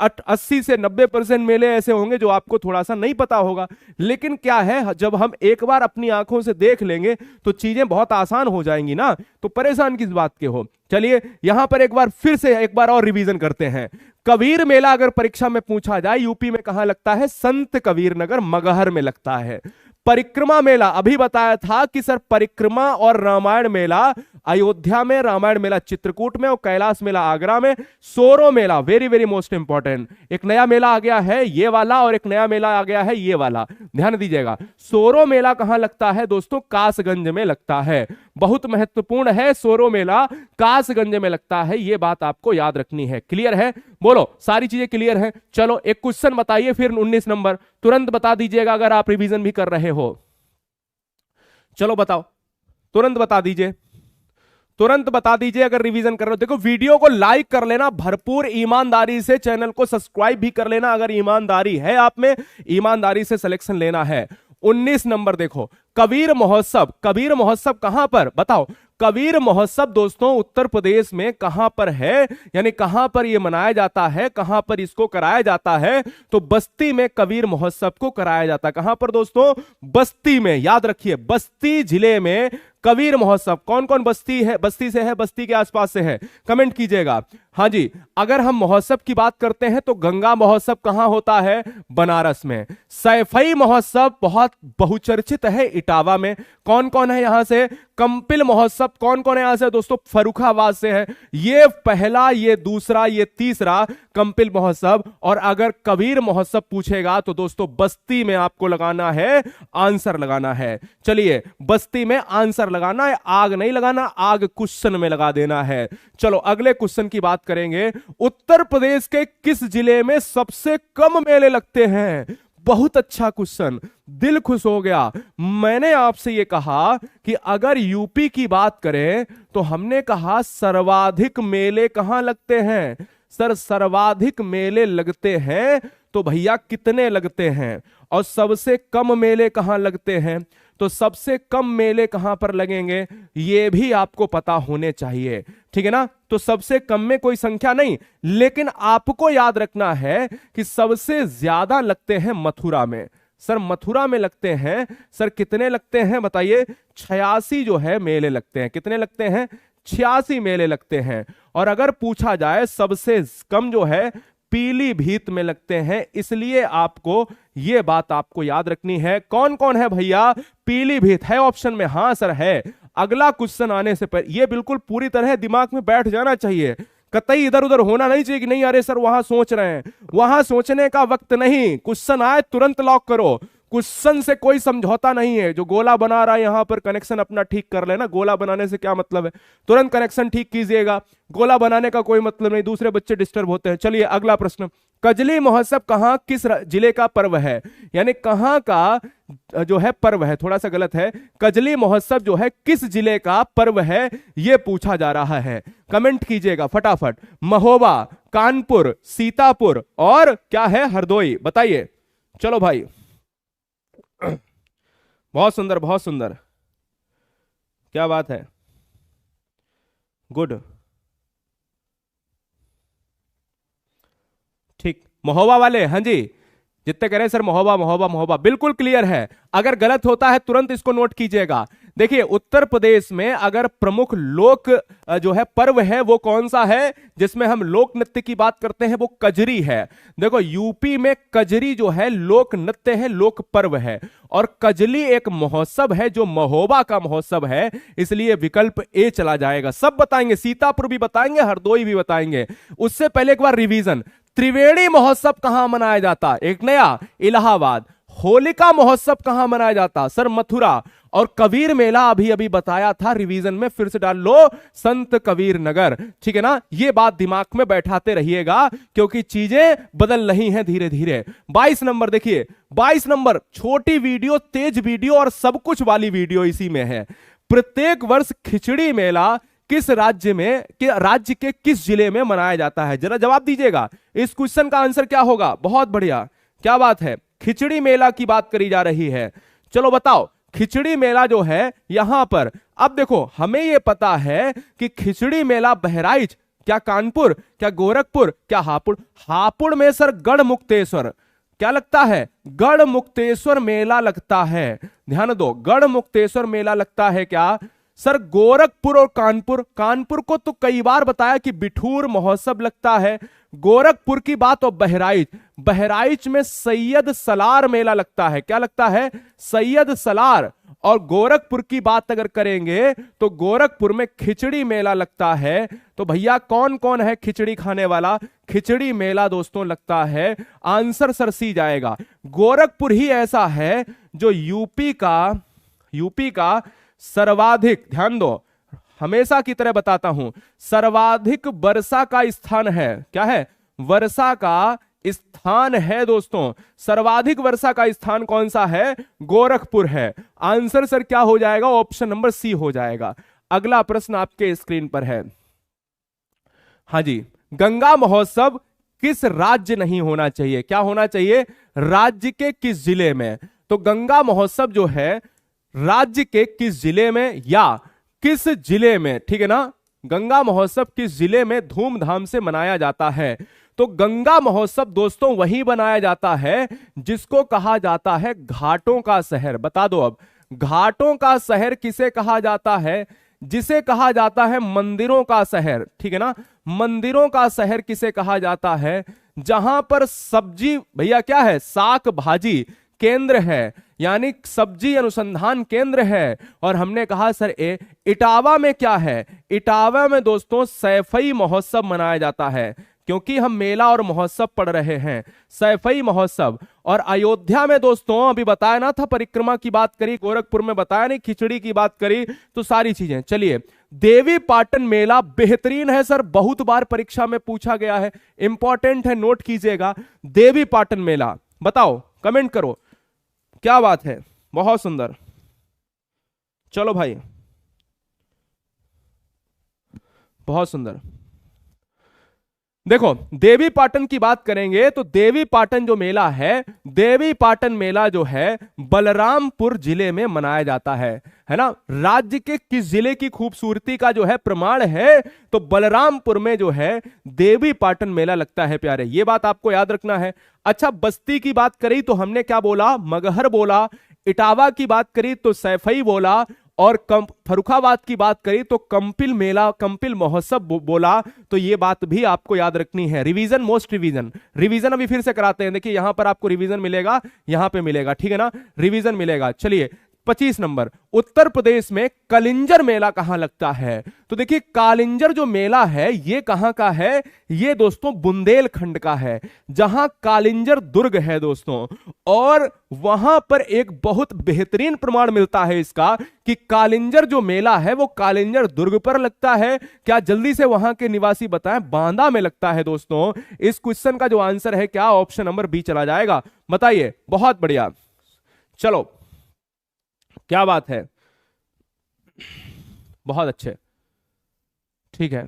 80 से 90% मेले ऐसे होंगे जो आपको थोड़ा सा नहीं पता होगा, लेकिन क्या है जब हम एक बार अपनी आंखों से देख लेंगे तो चीजें बहुत आसान हो जाएंगी ना, तो परेशान किस बात के हो। चलिए यहां पर एक बार और रिवीजन करते हैं। कबीर मेला अगर परीक्षा में पूछा जाए यूपी में कहां लगता है, संत कबीर नगर मगहर में लगता है। परिक्रमा मेला अभी बताया था कि सर परिक्रमा और रामायण मेला अयोध्या में, रामायण मेला चित्रकूट में और कैलाश मेला आगरा में। सोरो मेला वेरी वेरी मोस्ट इंपॉर्टेंट, एक नया मेला आ गया है ये वाला और एक नया मेला आ गया है ये वाला, ध्यान दीजिएगा। सोरो मेला कहां लगता है दोस्तों, कासगंज में लगता है। बहुत महत्वपूर्ण है, सोरो मेला कासगंज में लगता है, यह बात आपको याद रखनी है। क्लियर है? बोलो सारी चीजें क्लियर है? चलो एक क्वेश्चन बताइए फिर 19 नंबर, तुरंत बता दीजिएगा अगर आप रिवीजन भी कर रहे हो। चलो बताओ, तुरंत बता दीजिए, तुरंत बता दीजिए अगर रिवीजन कर रहे हो। देखो वीडियो को लाइक कर लेना भरपूर ईमानदारी से, चैनल को सब्सक्राइब भी कर लेना अगर ईमानदारी है आप में, ईमानदारी से सिलेक्शन लेना है। 19 नंबर देखो, कबीर महोत्सव। कबीर महोत्सव कहां पर बताओ? कबीर महोत्सव दोस्तों उत्तर प्रदेश में कहां पर है, यानी कहां पर यह मनाया जाता है, कहां पर इसको कराया जाता है? तो बस्ती में कबीर महोत्सव को कराया जाता है। कहां पर दोस्तों? बस्ती में, याद रखिए बस्ती जिले में कबीर महोत्सव कौन कौन बस्ती है, बस्ती से है, बस्ती के आसपास से है, कमेंट कीजिएगा। हाँ जी, अगर हम महोत्सव की बात करते हैं तो गंगा महोत्सव कहां होता है, बनारस में। सैफई महोत्सव बहुत बहुचर्चित है, इटावा में। कौन कौन है यहां से, कंपिल महोत्सव कौन कौन है यहां से दोस्तों, फर्रुखाबाद से है। ये पहला, ये दूसरा, ये तीसरा कंपिल महोत्सव। और अगर कबीर महोत्सव पूछेगा तो दोस्तों बस्ती में आपको लगाना है, आंसर लगाना है। चलिए बस्ती में आंसर लगाना है, आग नहीं लगाना, आग क्वेश्चन में लगा देना है। चलो अगले क्वेश्चन की बात करेंगे। उत्तर प्रदेश के किस जिले में सबसे कम मेले लगते हैं? बहुत अच्छा क्वेश्चन, दिल खुश हो गया। मैंने आपसे यह कहा कि अगर यूपी की बात करें तो हमने कहा सर्वाधिक मेले कहां लगते हैं। सर सर्वाधिक मेले लगते हैं तो भैया कितने लगते हैं, और सबसे कम मेले कहां लगते हैं, तो सबसे कम मेले कहां पर लगेंगे ये भी आपको पता होने चाहिए, ठीक है ना। तो सबसे कम में कोई संख्या नहीं, लेकिन आपको याद रखना है कि सबसे ज्यादा लगते हैं मथुरा में। सर मथुरा में लगते हैं, सर कितने लगते हैं बताइए, 86 जो है मेले लगते हैं। कितने लगते हैं, 86 मेले लगते हैं। और अगर पूछा जाए सबसे कम जो है पीलीभीत में लगते हैं, इसलिए आपको यह बात आपको याद रखनी है। कौन कौन है भैया, पीलीभीत है ऑप्शन में, हां सर है। अगला क्वेश्चन आने से पहले ये बिल्कुल पूरी तरह दिमाग में बैठ जाना चाहिए, कतई इधर उधर होना नहीं चाहिए कि नहीं अरे सर वहां सोच रहे हैं, वहां सोचने का वक्त नहीं। क्वेश्चन आए तुरंत लॉक करो, क्वेश्चन से कोई समझौता नहीं है। जो गोला बना रहा है यहां पर कनेक्शन अपना ठीक कर लेना, गोला बनाने से क्या मतलब है, तुरंत कनेक्शन ठीक कीजिएगा, गोला बनाने का कोई मतलब नहीं, दूसरे बच्चे डिस्टर्ब होते हैं। चलिए अगला प्रश्न, कजली महोत्सव कहां किस जिले का पर्व है, यानी कहां का जो है पर्व है, थोड़ा सा गलत है। कजली महोत्सव जो है किस जिले का पर्व है यह पूछा जा रहा है, कमेंट कीजिएगा फटाफट। महोबा, कानपुर, सीतापुर और क्या है हरदोई, बताइए। चलो भाई बहुत सुंदर बहुत सुंदर, क्या बात है, गुड, ठीक। महोबा वाले, हाँ जी, जितने कह रहे हैं सर महोबा महोबा महोबा, बिल्कुल क्लियर है। अगर गलत होता है तुरंत इसको नोट कीजिएगा। देखिए उत्तर प्रदेश में अगर प्रमुख लोक जो है पर्व है वो कौन सा है, जिसमें हम लोक नृत्य की बात करते हैं, वो कजरी है। देखो यूपी में कजरी जो है लोक नृत्य है, लोक पर्व है, और कजली एक महोत्सव है जो महोबा का महोत्सव है, इसलिए विकल्प ए चला जाएगा। सब बताएंगे, सीतापुर भी बताएंगे, हरदोई भी बताएंगे। उससे पहले एक बार रिवीजन, त्रिवेणी महोत्सव कहां मनाया जाता, एक नया, इलाहाबाद। होलिका महोत्सव कहां मनाया जाता, सर मथुरा। और कबीर मेला अभी अभी बताया था, रिवीजन में फिर से डाल लो, संत कबीर नगर, ठीक है ना। ये बात दिमाग में बैठाते रहिएगा क्योंकि चीजें बदल रही हैं धीरे धीरे। 22 नंबर देखिए, 22 नंबर, छोटी वीडियो, तेज वीडियो और सब कुछ वाली वीडियो इसी में है। प्रत्येक वर्ष खिचड़ी मेला किस राज्य में, राज्य के किस जिले में मनाया जाता है, जरा जवाब दीजिएगा। इस क्वेश्चन का आंसर क्या होगा, बहुत बढ़िया, क्या बात है, खिचड़ी मेला की बात करी जा रही है। चलो बताओ, खिचड़ी मेला जो है यहां पर, अब देखो हमें यह पता है कि खिचड़ी मेला बहराइच, क्या कानपुर, क्या गोरखपुर, क्या हापुड़, हापुड़ में सर गढ़ मुक्तेश्वर, क्या लगता है, गढ़ मुक्तेश्वर मेला लगता है। ध्यान दो, गढ़ मुक्तेश्वर मेला लगता है क्या सर, गोरखपुर और कानपुर। कानपुर को तो कई बार बताया कि बिठूर महोत्सव लगता है। गोरखपुर की बात और बहराइच, बहराइच में सैयद सलार मेला लगता है, क्या लगता है, सैयद सलार। और गोरखपुर की बात अगर करेंगे तो गोरखपुर में खिचड़ी मेला लगता है। तो भैया कौन कौन है खिचड़ी खाने वाला, खिचड़ी मेला दोस्तों लगता है, आंसर सर सी जाएगा। गोरखपुर ही ऐसा है जो यूपी का सर्वाधिक, ध्यान दो, हमेशा की तरह बताता हूं, सर्वाधिक वर्षा का स्थान है, क्या है, वर्षा का स्थान है दोस्तों। सर्वाधिक वर्षा का स्थान कौन सा है, गोरखपुर है। आंसर सर क्या हो जाएगा, ऑप्शन नंबर सी हो जाएगा। अगला प्रश्न आपके स्क्रीन पर है, हां जी, गंगा महोत्सव किस राज्य नहीं होना चाहिए, क्या होना चाहिए, राज्य के किस जिले में। तो गंगा महोत्सव जो है राज्य के किस जिले में या किस जिले में, ठीक है ना, गंगा महोत्सव किस जिले में धूमधाम से मनाया जाता है। तो गंगा महोत्सव दोस्तों वहीं बनाया जाता है जिसको कहा जाता है घाटों का शहर। बता दो अब, घाटों का शहर किसे कहा जाता है? जिसे कहा जाता है मंदिरों का शहर, ठीक है ना। मंदिरों का शहर किसे कहा जाता है? जहां पर सब्जी भैया क्या है, साग भाजी केंद्र है, यानी सब्जी अनुसंधान केंद्र है। और हमने कहा सर इटावा में क्या है? इटावा में दोस्तों सैफई महोत्सव मनाया जाता है, क्योंकि हम मेला और महोत्सव पढ़ रहे हैं, सैफई महोत्सव। और अयोध्या में दोस्तों अभी बताया ना था, परिक्रमा की बात करी, गोरखपुर में बताया नहीं, खिचड़ी की बात करी, तो सारी चीजें। चलिए, देवी पाटन मेला बेहतरीन है सर, बहुत बार परीक्षा में पूछा गया है, इंपॉर्टेंट है, नोट कीजिएगा। देवी पाटन मेला बताओ, कमेंट करो, क्या बात है, बहुत सुंदर। चलो भाई, बहुत सुंदर। देखो, देवी पाटन की बात करेंगे तो देवी पाटन जो मेला है, देवी पाटन मेला जो है बलरामपुर जिले में मनाया जाता है ना। राज्य के किस जिले की खूबसूरती का जो है प्रमाण है, तो बलरामपुर में जो है देवी पाटन मेला लगता है प्यारे, ये बात आपको याद रखना है। अच्छा, बस्ती की बात करी तो हमने क्या बोला? मगहर बोला। इटावा की बात करी तो सैफई बोला। और फर्रुखाबाद की बात करी तो कंपिल मेला, कंपिल महोत्सव बोला। तो ये बात भी आपको याद रखनी है। रिवीजन, मोस्ट रिवीजन, रिवीजन अभी फिर से कराते हैं। देखिए यहां पर आपको रिवीजन मिलेगा, यहां पे मिलेगा, ठीक है ना, रिवीजन मिलेगा। चलिए 25 नंबर, उत्तर प्रदेश में कलिंजर मेला कहां लगता है? तो देखिए कालिंजर जो मेला है ये कहां का है? ये दोस्तों बुंदेलखंड का है, जहां कालिंजर दुर्ग है दोस्तों। और वहां पर एक बहुत बेहतरीन प्रमाण मिलता है इसका कि कालिंजर जो मेला है वो कालिंजर दुर्ग पर लगता है। क्या जल्दी से वहां के निवासी बताएं? बांदा में लगता है दोस्तों। इस क्वेश्चन का जो आंसर है क्या? ऑप्शन नंबर बी चला जाएगा। बताइए, बहुत बढ़िया। चलो, क्या बात है, बहुत अच्छे, ठीक है,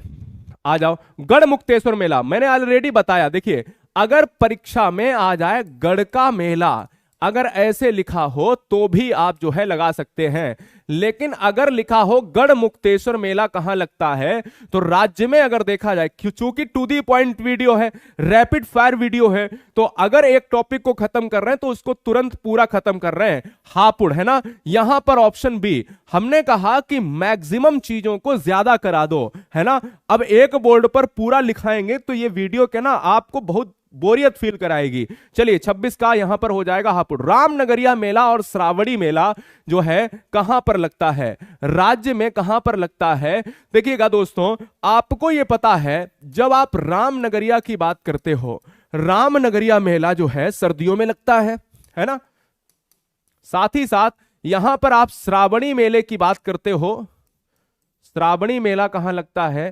आ जाओ। गढ़मुक्तेश्वर मेला मैंने ऑलरेडी बताया। देखिए, अगर परीक्षा में आ जाए गढ़ का मेला, अगर ऐसे लिखा हो तो भी आप जो है लगा सकते हैं। लेकिन अगर लिखा हो गढ़मुक्तेश्वर मेला कहां लगता है, तो राज्य में अगर देखा जाए, चूंकि टू दी पॉइंट वीडियो है, रैपिड फायर वीडियो है, तो अगर एक टॉपिक को खत्म कर रहे हैं तो उसको तुरंत पूरा खत्म कर रहे हैं। हापुड़ है ना, यहां पर ऑप्शन बी। हमने कहा कि मैक्सिमम चीजों को ज्यादा करा दो, है ना। अब एक बोर्ड पर पूरा लिखाएंगे तो ये वीडियो के ना आपको बहुत बोरियत फील कराएगी। चलिए 26 का यहां पर हो जाएगा हापुड़। रामनगरिया मेला और श्रावणी मेला जो है कहां पर लगता है? राज्य में कहां पर लगता है? देखिएगा दोस्तों, आपको यह पता है जब आप रामनगरिया की बात करते हो, रामनगरिया मेला जो है सर्दियों में लगता है ना। साथ ही साथ यहां पर आप श्रावणी मेले की बात करते हो, श्रावणी मेला कहां लगता है।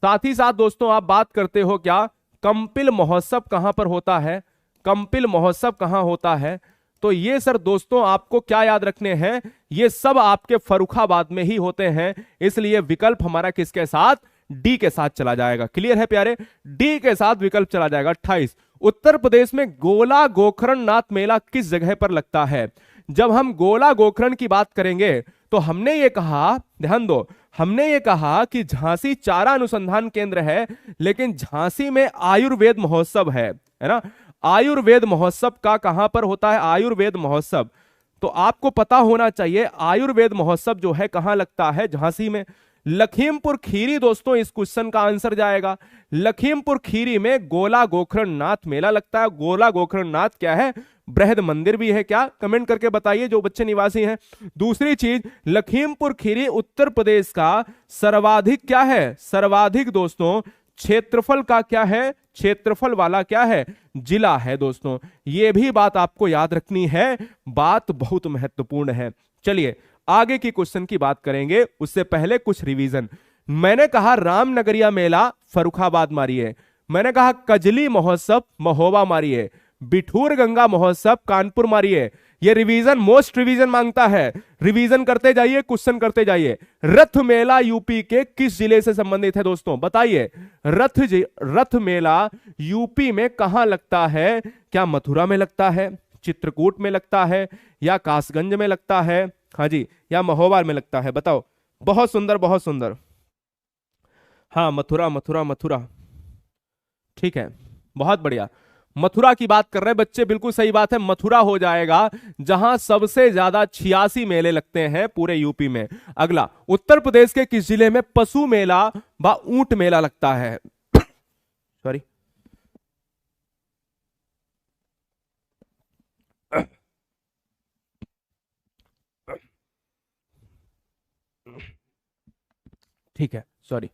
साथ ही साथ दोस्तों आप बात करते हो क्या, कंपिल महोत्सव कहां पर होता है, कंपिल महोत्सव कहां होता है। तो ये सर दोस्तों आपको क्या याद रखने हैं, ये सब आपके फर्रुखाबाद में ही होते हैं। इसलिए विकल्प हमारा किसके साथ? डी के साथ चला जाएगा। क्लियर है प्यारे, डी के साथ विकल्प चला जाएगा। 28, उत्तर प्रदेश में गोला गोखरण नाथ मेला किस जगह पर लगता है? जब हम गोला गोखरण की बात करेंगे तो हमने ये कहा, ध्यान दो, हमने ये कहा कि झांसी चारा अनुसंधान केंद्र है, लेकिन झांसी में आयुर्वेद महोत्सव है ना। आयुर्वेद महोत्सव का कहां पर होता है? आयुर्वेद महोत्सव तो आपको पता होना चाहिए, आयुर्वेद महोत्सव जो है कहां लगता है? झांसी में। लखीमपुर खीरी दोस्तों इस क्वेश्चन का आंसर जाएगा। लखीमपुर खीरी में गोला गोखरण नाथ मेला लगता है। गोला गोखरण नाथ क्या है? बृहद मंदिर भी है क्या? कमेंट करके बताइए जो बच्चे निवासी हैं। दूसरी चीज, लखीमपुर खीरी उत्तर प्रदेश का सर्वाधिक क्या है? सर्वाधिक दोस्तों क्षेत्रफल का क्या है? क्षेत्रफल वाला क्या है? जिला है दोस्तों। यह भी बात आपको याद रखनी है, बात बहुत महत्वपूर्ण है। चलिए आगे की क्वेश्चन की बात करेंगे, उससे पहले कुछ रिवीजन। मैंने कहा रामनगरिया मेला फर्रुखाबाद मारिए, मैंने कहा कजली महोत्सव महोबा मारिए, बिठूर गंगा महोत्सव कानपुर मारिए। ये रिवीजन, मोस्ट रिवीजन मांगता है, रिवीजन करते जाइए, क्वेश्चन करते जाइए। रथ मेला यूपी के किस जिले से संबंधित है दोस्तों? बताइए, रथ मेला यूपी में कहां लगता है? क्या मथुरा में लगता है, चित्रकूट में लगता है, या कासगंज में लगता है, हाँ जी, या महोबा में लगता है? बताओ। बहुत सुंदर, बहुत सुंदर। हाँ, मथुरा, मथुरा, मथुरा, ठीक है, बहुत बढ़िया। मथुरा की बात कर रहे हैं बच्चे, बिल्कुल सही बात है, मथुरा हो जाएगा, जहां सबसे ज्यादा 86 मेले लगते हैं पूरे यूपी में। अगला, उत्तर प्रदेश के किस जिले में पशु मेला व ऊंट मेला लगता है? सॉरी, ठीक है, सॉरी,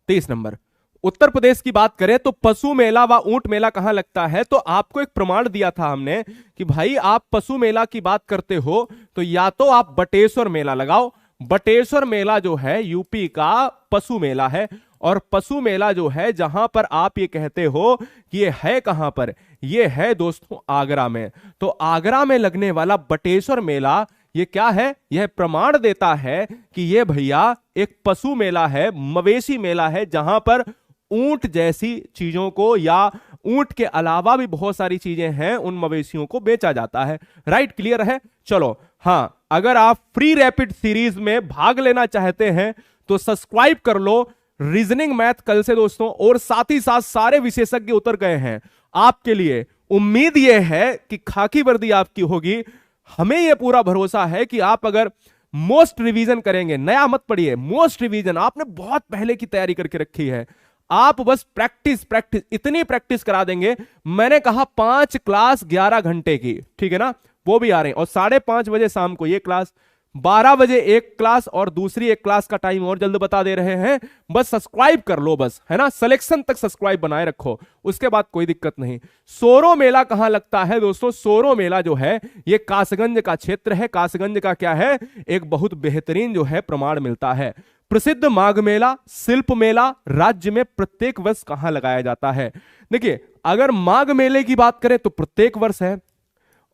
23 नंबर। उत्तर प्रदेश की बात करें तो पशु मेला व ऊंट मेला कहां लगता है? तो आपको एक प्रमाण दिया था हमने कि भाई आप पशु मेला की बात करते हो तो या तो आप बटेश्वर मेला लगाओ। बटेश्वर मेला जो है यूपी का पशु मेला है, और पशु मेला जो है जहां पर आप ये कहते हो कि ये है कहां पर, ये है दोस्तों आगरा में। तो आगरा में लगने वाला बटेश्वर मेला ये क्या है? यह प्रमाण देता है कि ये भैया एक पशु मेला है, मवेशी मेला है, जहां पर ऊंट जैसी चीजों को या ऊंट के अलावा भी बहुत सारी चीजें हैं उन मवेशियों को बेचा जाता है। राइट, क्लियर है? चलो, हाँ, अगर आप फ्री रैपिड सीरीज में भाग लेना चाहते हैं तो सब्सक्राइब कर लो। रीजनिंग मैथ कल से दोस्तों, और साथ ही साथ सारे विशेषज्ञ उतर गए हैं आपके लिए। उम्मीद यह है कि खाकी वर्दी आपकी होगी। हमें यह पूरा भरोसा है कि आप अगर मोस्ट रिवीजन करेंगे, नया मत पढ़िए, मोस्ट रिवीजन आपने बहुत पहले की तैयारी करके रखी है, आप बस प्रैक्टिस प्रैक्टिस इतनी प्रैक्टिस करा देंगे। मैंने कहा 5 क्लास 11 घंटे की, ठीक है ना, वो भी आ रहे हैं, और 5:30 बजे शाम को ये क्लास, 12 बजे एक क्लास, और दूसरी एक क्लास का टाइम और जल्द बता दे रहे हैं। बस सब्सक्राइब कर लो, बस, है ना, सिलेक्शन तक सब्सक्राइब बनाए रखो, उसके बाद कोई दिक्कत नहीं। सोरो मेला कहां लगता है दोस्तों? सोरो मेला जो है ये कासगंज का क्षेत्र है। कासगंज का क्या है? एक बहुत बेहतरीन जो है प्रमाण मिलता है। प्रसिद्ध माघ मेला, शिल्प मेला राज्य में प्रत्येक वर्ष कहां लगाया जाता है? देखिए, अगर माघ मेले की बात करें तो प्रत्येक वर्ष है,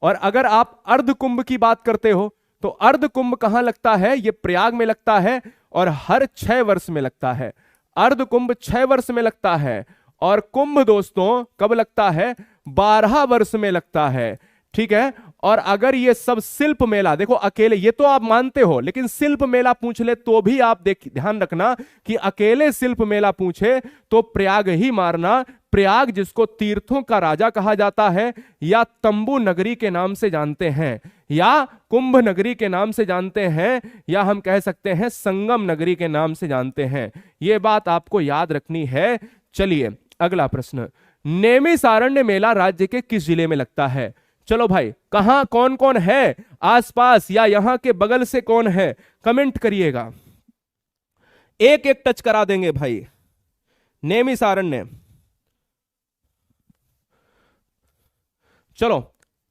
और अगर आप अर्ध कुंभ की बात करते हो तो अर्ध कुंभ कहां लगता है? यह प्रयाग में लगता है, और हर 6 वर्ष में लगता है। अर्ध कुंभ 6 वर्ष में लगता है, और कुंभ दोस्तों कब लगता है? 12 वर्ष में लगता है, ठीक है। और अगर ये सब शिल्प मेला, देखो अकेले ये तो आप मानते हो, लेकिन शिल्प मेला पूछ ले तो भी आप ध्यान रखना कि अकेले शिल्प मेला पूछे तो प्रयाग ही मारना। प्रयाग जिसको तीर्थों का राजा कहा जाता है, या तंबू नगरी के नाम से जानते हैं, या कुंभ नगरी के नाम से जानते हैं, या हम कह सकते हैं संगम नगरी के नाम से जानते हैं। यह बात आपको याद रखनी है। चलिए अगला प्रश्न, नैमिषारण्य मेला राज्य के किस जिले में लगता है? चलो भाई, कहां कौन कौन है आसपास या यहां के बगल से कौन है, कमेंट करिएगा, एक एक टच करा देंगे भाई। नैमिषारण्य, चलो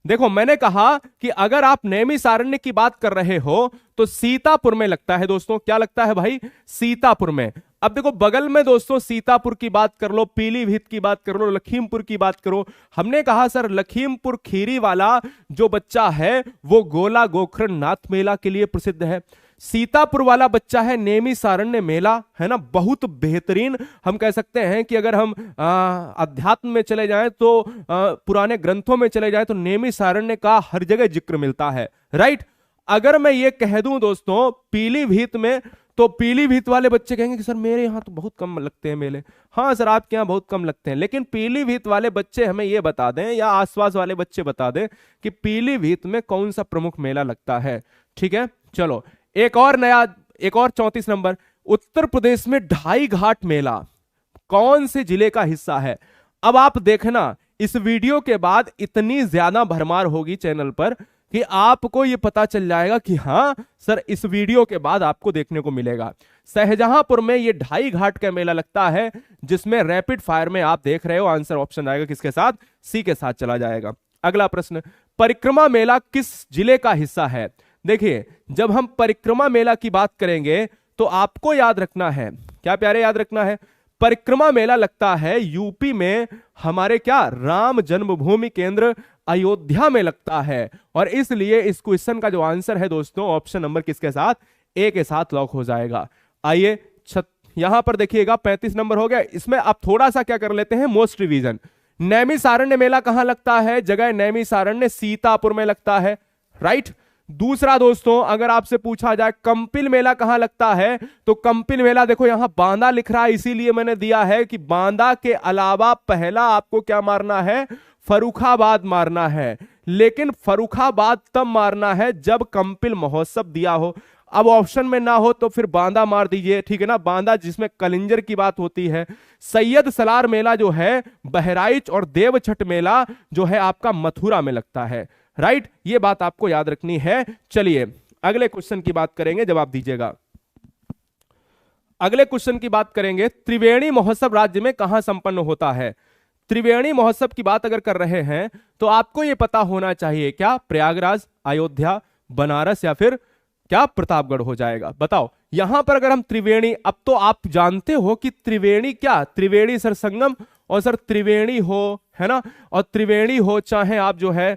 देखो, मैंने कहा कि अगर आप नैमिषारण्य की बात कर रहे हो तो सीतापुर में लगता है दोस्तों। क्या लगता है भाई? सीतापुर में। अब देखो बगल में दोस्तों सीतापुर की बात कर लो, पीलीभीत की बात कर लो, लखीमपुर की बात करो। हमने कहा सर लखीमपुर खीरी वाला जो बच्चा है वो गोला गोखरण नाथ मेला के लिए प्रसिद्ध है। सीतापुर वाला बच्चा है नैमिषारण्य मेला, है ना, बहुत बेहतरीन। हम कह सकते हैं कि अगर हम अध्यात्म में चले जाएं तो पुराने ग्रंथों में चले जाएं तो नैमिषारण्य का हर जगह जिक्र मिलता है। राइट, अगर मैं ये कह दूं दोस्तों पीलीभीत में, तो पीलीभीत वाले बच्चे कहेंगे कि सर मेरे यहाँ तो बहुत कम लगते हैं मेले। हाँ सर, आपके यहाँ बहुत कम लगते हैं, लेकिन पीलीभीत वाले बच्चे हमें ये बता दें, या आसपास वाले बच्चे बता दें कि पीलीभीत में कौन सा प्रमुख मेला लगता है। ठीक है, चलो एक और 34 नंबर, उत्तर प्रदेश में ढाई घाट मेला कौन से जिले का हिस्सा है? अब आप देखना, इस वीडियो के बाद इतनी ज्यादा भरमार होगी चैनल पर कि आपको यह पता चल जाएगा कि हां सर, इस वीडियो के बाद आपको देखने को मिलेगा। शाहजहांपुर में यह ढाई घाट का मेला लगता है, जिसमें रैपिड फायर में आप देख रहे हो आंसर ऑप्शन आएगा किसके साथ? सी के साथ चला जाएगा। अगला प्रश्न, परिक्रमा मेला किस जिले का हिस्सा है? देखिए, जब हम परिक्रमा मेला की बात करेंगे तो आपको याद रखना है, क्या प्यारे याद रखना है, परिक्रमा मेला लगता है यूपी में, हमारे क्या राम जन्मभूमि केंद्र अयोध्या में लगता है। और इसलिए इस क्वेश्चन का जो आंसर है दोस्तों, ऑप्शन नंबर किसके साथ? ए के साथ लॉक हो जाएगा। आइए यहां पर देखिएगा 35 नंबर हो गया। इसमें आप थोड़ा सा क्या कर लेते हैं, मोस्ट रिवीजन। नैमिषारण्य मेला कहां लगता है? जगह नैमिषारण्य सीतापुर में लगता है। राइट, दूसरा दोस्तों, अगर आपसे पूछा जाए कंपिल मेला कहां लगता है, तो कंपिल मेला देखो यहां बांदा लिख रहा है, इसीलिए मैंने दिया है कि बांदा के अलावा पहला आपको क्या मारना है? फर्रुखाबाद मारना है, लेकिन फर्रुखाबाद तब मारना है जब कंपिल महोत्सव दिया हो। अब ऑप्शन में ना हो तो फिर बांदा मार दीजिए, ठीक है ना, बांदा जिसमें कलिंजर की बात होती है। सैयद सलार मेला जो है बहराइच, और देवछठ मेला जो है आपका मथुरा में लगता है। राइट, ये बात आपको याद रखनी है। चलिए अगले क्वेश्चन की बात करेंगे, जवाब दीजिएगा। अगले क्वेश्चन की बात करेंगे, त्रिवेणी महोत्सव राज्य में कहां संपन्न होता है। त्रिवेणी महोत्सव की बात अगर कर रहे हैं तो आपको यह पता होना चाहिए, क्या प्रयागराज, अयोध्या, बनारस या फिर क्या प्रतापगढ़ हो जाएगा। बताओ यहां पर अगर हम त्रिवेणी, अब तो आप जानते हो कि त्रिवेणी क्या, त्रिवेणी सर संगम और सर त्रिवेणी हो, है ना, और त्रिवेणी हो चाहे आप जो है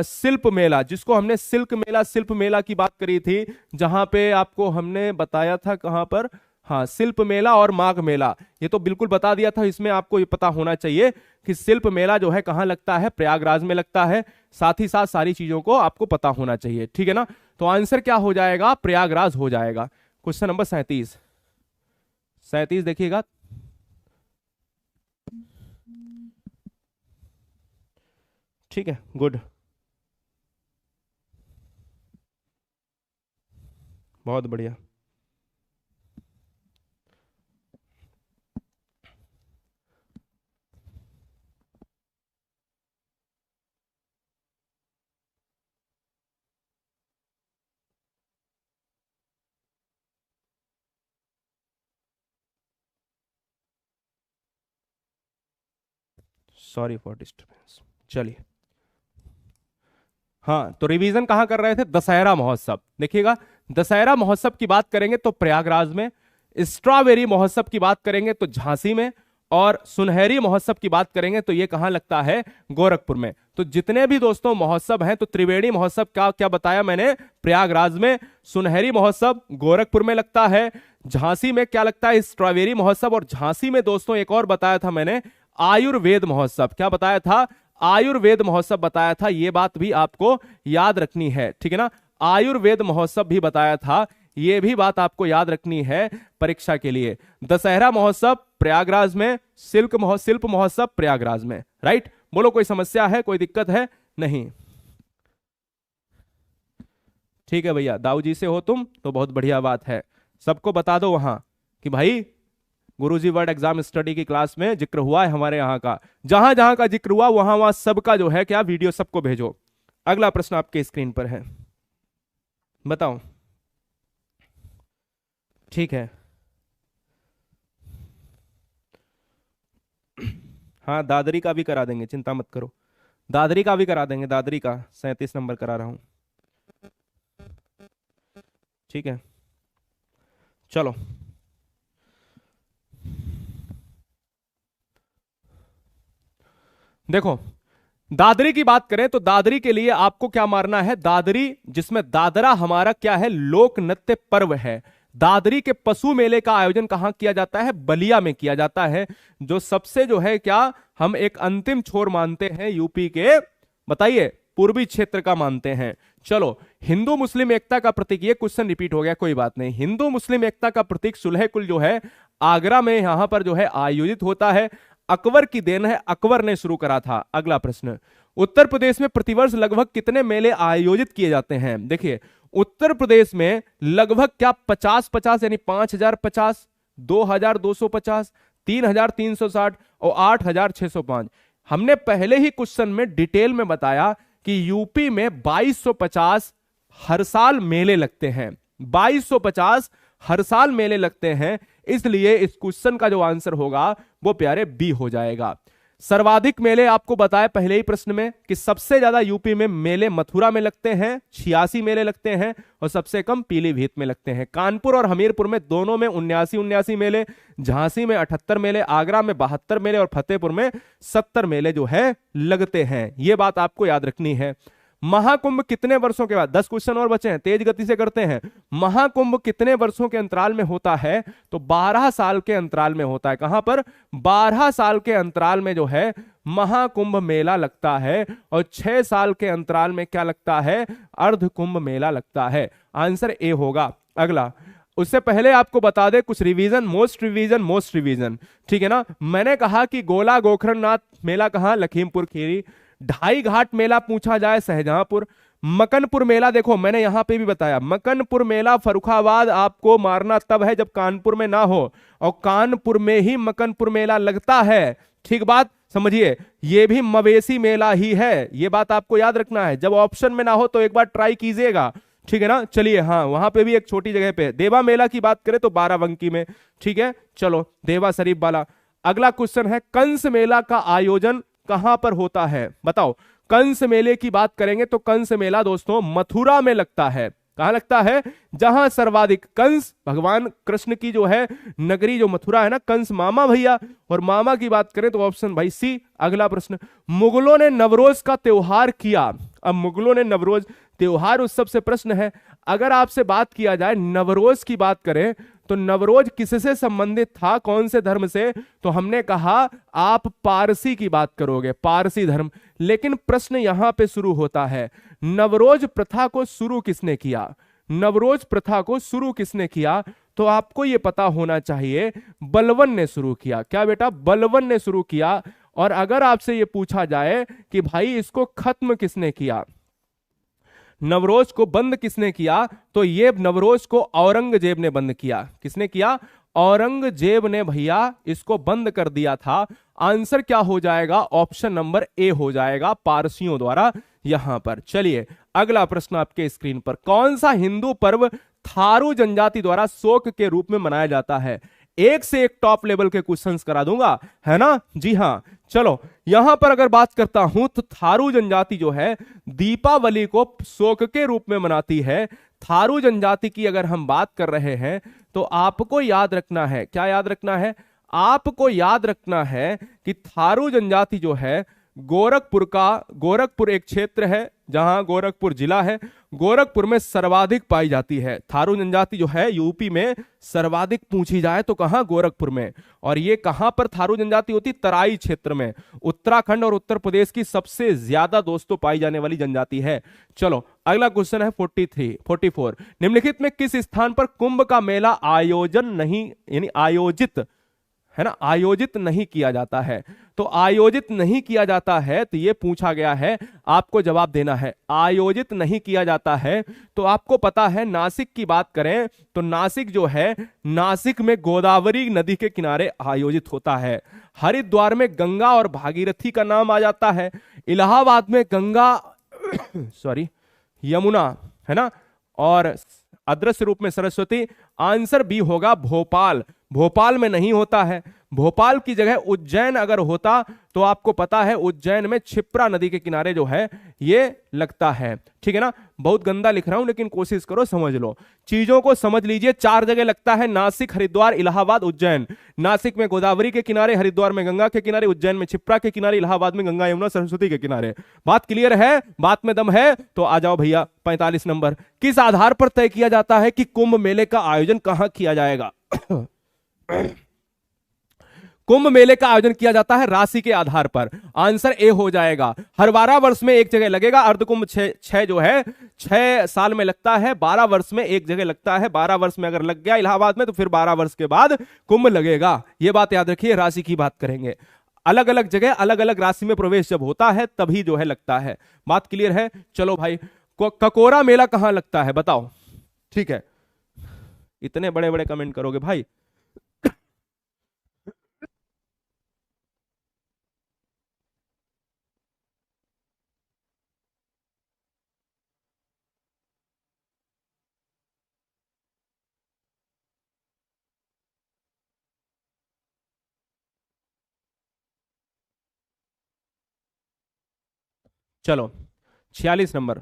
शिल्प मेला, जिसको हमने शिल्प मेला की बात करी थी, जहां पे आपको हमने बताया था कहां पर, हाँ शिल्प मेला और माघ मेला, ये तो बिल्कुल बता दिया था। इसमें आपको ये पता होना चाहिए कि शिल्प मेला जो है कहां लगता है, प्रयागराज में लगता है। साथ ही साथ सारी चीजों को आपको पता होना चाहिए, ठीक है ना। तो आंसर क्या हो जाएगा, प्रयागराज हो जाएगा। क्वेश्चन नंबर 37 देखिएगा। ठीक है, गुड, बहुत बढ़िया। Sorry for disturbance. चलिए, हाँ तो रिवीजन कहां कर रहे थे, दशहरा महोत्सव। देखिएगा, दशहरा महोत्सव की बात करेंगे तो प्रयागराज में, स्ट्रॉबेरी महोत्सव की बात करेंगे तो झांसी में, और सुनहरी महोत्सव की बात करेंगे तो ये कहां लगता है, गोरखपुर में। तो जितने भी दोस्तों महोत्सव हैं, तो त्रिवेणी महोत्सव का क्या बताया मैंने, प्रयागराज में, सुनहरी महोत्सव गोरखपुर में लगता है, झांसी में क्या लगता है, स्ट्रॉबेरी महोत्सव, और झांसी में दोस्तों एक और बताया था मैंने, आयुर्वेद महोत्सव। क्या बताया था, आयुर्वेद महोत्सव बताया था। ये बात भी आपको याद रखनी है, ठीक है ना, आयुर्वेद महोत्सव भी बताया था, ये भी बात आपको याद रखनी है परीक्षा के लिए। दशहरा महोत्सव प्रयागराज में, शिल्प महोत्सव प्रयागराज में। राइट, बोलो कोई समस्या है, कोई दिक्कत है, नहीं। ठीक है भैया, दाऊ जी से हो तुम तो बहुत बढ़िया बात है। सबको बता दो वहां कि भाई गुरुजी वर्ड एग्जाम स्टडी की क्लास में जिक्र हुआ है हमारे यहाँ का, जहां जहां का जिक्र हुआ वहां वहां सबका जो है क्या वीडियो सबको भेजो। अगला प्रश्न आपके स्क्रीन पर है, बताओ। ठीक है, हाँ दादरी का भी करा देंगे, चिंता मत करो, दादरी का भी करा देंगे, दादरी का 37 नंबर करा रहा हूं। ठीक है, चलो देखो, दादरी की बात करें तो दादरी के लिए आपको क्या मारना है, दादरी जिसमें दादरा हमारा क्या है, लोक नृत्य पर्व है। दादरी के पशु मेले का आयोजन कहां किया जाता है, बलिया में किया जाता है, जो सबसे जो है क्या हम एक अंतिम छोर मानते हैं यूपी के, बताइए, पूर्वी क्षेत्र का मानते हैं। चलो, हिंदू मुस्लिम एकता का प्रतीक, ये क्वेश्चन रिपीट हो गया, कोई बात नहीं। हिंदू मुस्लिम एकता का प्रतीक सुलह कुल जो है आगरा में यहां पर जो है आयोजित होता है, अकबर की देन है, अकबर ने शुरू करा था। अगला प्रश्न, उत्तर प्रदेश में प्रतिवर्ष लगभग कितने मेले आयोजित किए जाते हैं। देखिए, उत्तर प्रदेश में लगभग क्या 50-50 यानी 5050, 2250, 3360 और 8605। हमने पहले ही क्वेश्चन में डिटेल में बताया कि यूपी में 2250 हर साल मेले लगते हैं, 2250 हर साल मेले लगते हैं, इसलिए इस क्वेश्चन का जो आंसर होगा वो प्यारे बी हो जाएगा। सर्वाधिक मेले आपको बताया पहले ही प्रश्न में कि सबसे ज्यादा यूपी में मेले मथुरा में लगते हैं, 86 मेले लगते हैं, और सबसे कम पीलीभीत में लगते हैं। कानपुर और हमीरपुर में दोनों में 79 मेले, झांसी में 78 मेले, आगरा में 72 मेले और फतेहपुर में 70 मेले जो है लगते हैं। यह बात आपको याद रखनी है। महाकुंभ कितने वर्षों के बाद, 10 क्वेश्चन और बचे हैं, तेज गति से करते हैं। महाकुंभ कितने वर्षों के अंतराल में होता है, तो 12 साल के अंतराल में होता है। कहां पर, 12 साल के अंतराल में जो है महाकुंभ मेला लगता है, और 6 साल के अंतराल में क्या लगता है, अर्ध कुंभ मेला लगता है। आंसर ए होगा। अगला, उससे पहले आपको बता दे कुछ रिवीजन, मोस्ट रिवीजन, ठीक है ना। मैंने कहा कि गोला गोखरनाथ मेला कहां, लखीमपुर खीरी। ढाई घाट मेला पूछा जाए शाहजहांपुर। मकनपुर मेला देखो मैंने यहां पे भी बताया, मकनपुर मेला फर्रुखाबाद आपको मारना तब है जब कानपुर में ना हो, और कानपुर में ही मकनपुर मेला लगता है। ठीक बात समझिए, ये भी मवेशी मेला ही है, ये बात आपको याद रखना है। जब ऑप्शन में ना हो तो एक बार ट्राई कीजिएगा, ठीक है ना। चलिए हाँ, वहां पे भी एक छोटी जगह पे देवा मेला की बात करें तो बाराबंकी में, ठीक है। चलो देवा शरीफ वाला। अगला क्वेश्चन है, कंस मेला का आयोजन कहां पर होता है, बताओ। कंस मेले की बात करेंगे तो कंस मेला दोस्तों मथुरा में लगता है। कहां लगता है, जहां सर्वाधिक कंस भगवान कृष्ण की जो है नगरी जो मथुरा है ना, कंस मामा भैया। और मामा की बात करें तो ऑप्शन भाई सी। अगला प्रश्न, मुगलों ने नवरोज का त्योहार किया। अब मुगलों ने नवरोज त्योहार उत्सव से प्रश्न है, अगर आपसे बात किया जाए नवरोज की बात करें तो नवरोज किससे संबंधित था, कौन से धर्म से, तो हमने कहा आप पारसी की बात करोगे, पारसी धर्म। लेकिन प्रश्न यहां पे शुरू होता है, नवरोज प्रथा को शुरू किसने किया, नवरोज प्रथा को शुरू किसने किया, तो आपको यह पता होना चाहिए बलबन ने शुरू किया। क्या बेटा, बलबन ने शुरू किया। और अगर आपसे यह पूछा जाए कि भाई इसको खत्म किसने किया, नवरोज को बंद किसने किया, तो ये नवरोज को औरंगजेब ने बंद किया। किसने किया, औरंगजेब ने भैया इसको बंद कर दिया था। आंसर क्या हो जाएगा, ऑप्शन नंबर ए हो जाएगा, पारसियों द्वारा यहां पर। चलिए अगला प्रश्न आपके स्क्रीन पर, कौन सा हिंदू पर्व थारू जनजाति द्वारा शोक के रूप में मनाया जाता है। एक से एक टॉप लेवल के क्वेश्चंस करा दूंगा, है ना। जी हां, चलो यहां पर अगर बात करता हूं तो थारू जनजाति जो है दीपावली को शोक के रूप में मनाती है। थारू जनजाति की अगर हम बात कर रहे हैं तो आपको याद रखना है, क्या याद रखना है, आपको याद रखना है कि थारू जनजाति जो है गोरखपुर एक क्षेत्र है, जहां गोरखपुर जिला है, गोरखपुर में सर्वाधिक पाई जाती है। थारू जनजाति जो है यूपी में सर्वाधिक पूछी जाए तो कहां, गोरखपुर में। और ये कहां पर थारू जनजाति होती, तराई क्षेत्र में, उत्तराखंड और उत्तर प्रदेश की सबसे ज्यादा दोस्तों पाई जाने वाली जनजाति है। चलो अगला क्वेश्चन है 44, निम्नलिखित में किस स्थान पर कुंभ का मेला आयोजन नहीं, यानी आयोजित है ना, आयोजित नहीं किया जाता है। तो आयोजित नहीं किया जाता है तो यह पूछा गया है, आपको जवाब देना है। आयोजित नहीं किया जाता है तो आपको पता है, नासिक की बात करें तो नासिक जो है, नासिक में गोदावरी नदी के किनारे आयोजित होता है। हरिद्वार में गंगा और भागीरथी का नाम आ जाता है। इलाहाबाद में गंगा सॉरी यमुना, है ना, और अदृश्य रूप में सरस्वती। आंसर बी होगा भोपाल, भोपाल में नहीं होता है। भोपाल की जगह उज्जैन अगर होता तो आपको पता है उज्जैन में क्षिप्रा नदी के किनारे जो है ये लगता है, ठीक है ना। बहुत गंदा लिख रहा हूं लेकिन कोशिश करो समझ लो, चीजों को समझ लीजिए। 4 जगह लगता है, नासिक, हरिद्वार, इलाहाबाद, उज्जैन। नासिक में गोदावरी के किनारे, हरिद्वार में गंगा के किनारे, उज्जैन में क्षिप्रा के किनारे, इलाहाबाद में गंगा यमुना सरस्वती के किनारे। बात क्लियर है, बात में दम है तो आ जाओ भैया। 45 नंबर, किस आधार पर तय किया जाता है कि कुंभ मेले का आयोजन कहां किया जाएगा। कुंभ मेले का आयोजन किया जाता है राशि के आधार पर। आंसर ए हो जाएगा। हर 12 वर्ष में एक जगह लगेगा। अर्धकुंभ 6 जो है 6 साल में लगता है, 12 वर्ष में एक जगह लगता है। 12 वर्ष में अगर लग गया इलाहाबाद में तो फिर 12 वर्ष के बाद कुंभ लगेगा। यह बात याद रखिए, राशि की बात करेंगे। अलग अलग जगह अलग अलग राशि में प्रवेश जब होता है तभी जो है लगता है। बात क्लियर है। चलो भाई, ककोरा मेला कहां लगता है बताओ। ठीक है, इतने बड़े बड़े कमेंट करोगे भाई। चलो 46 नंबर,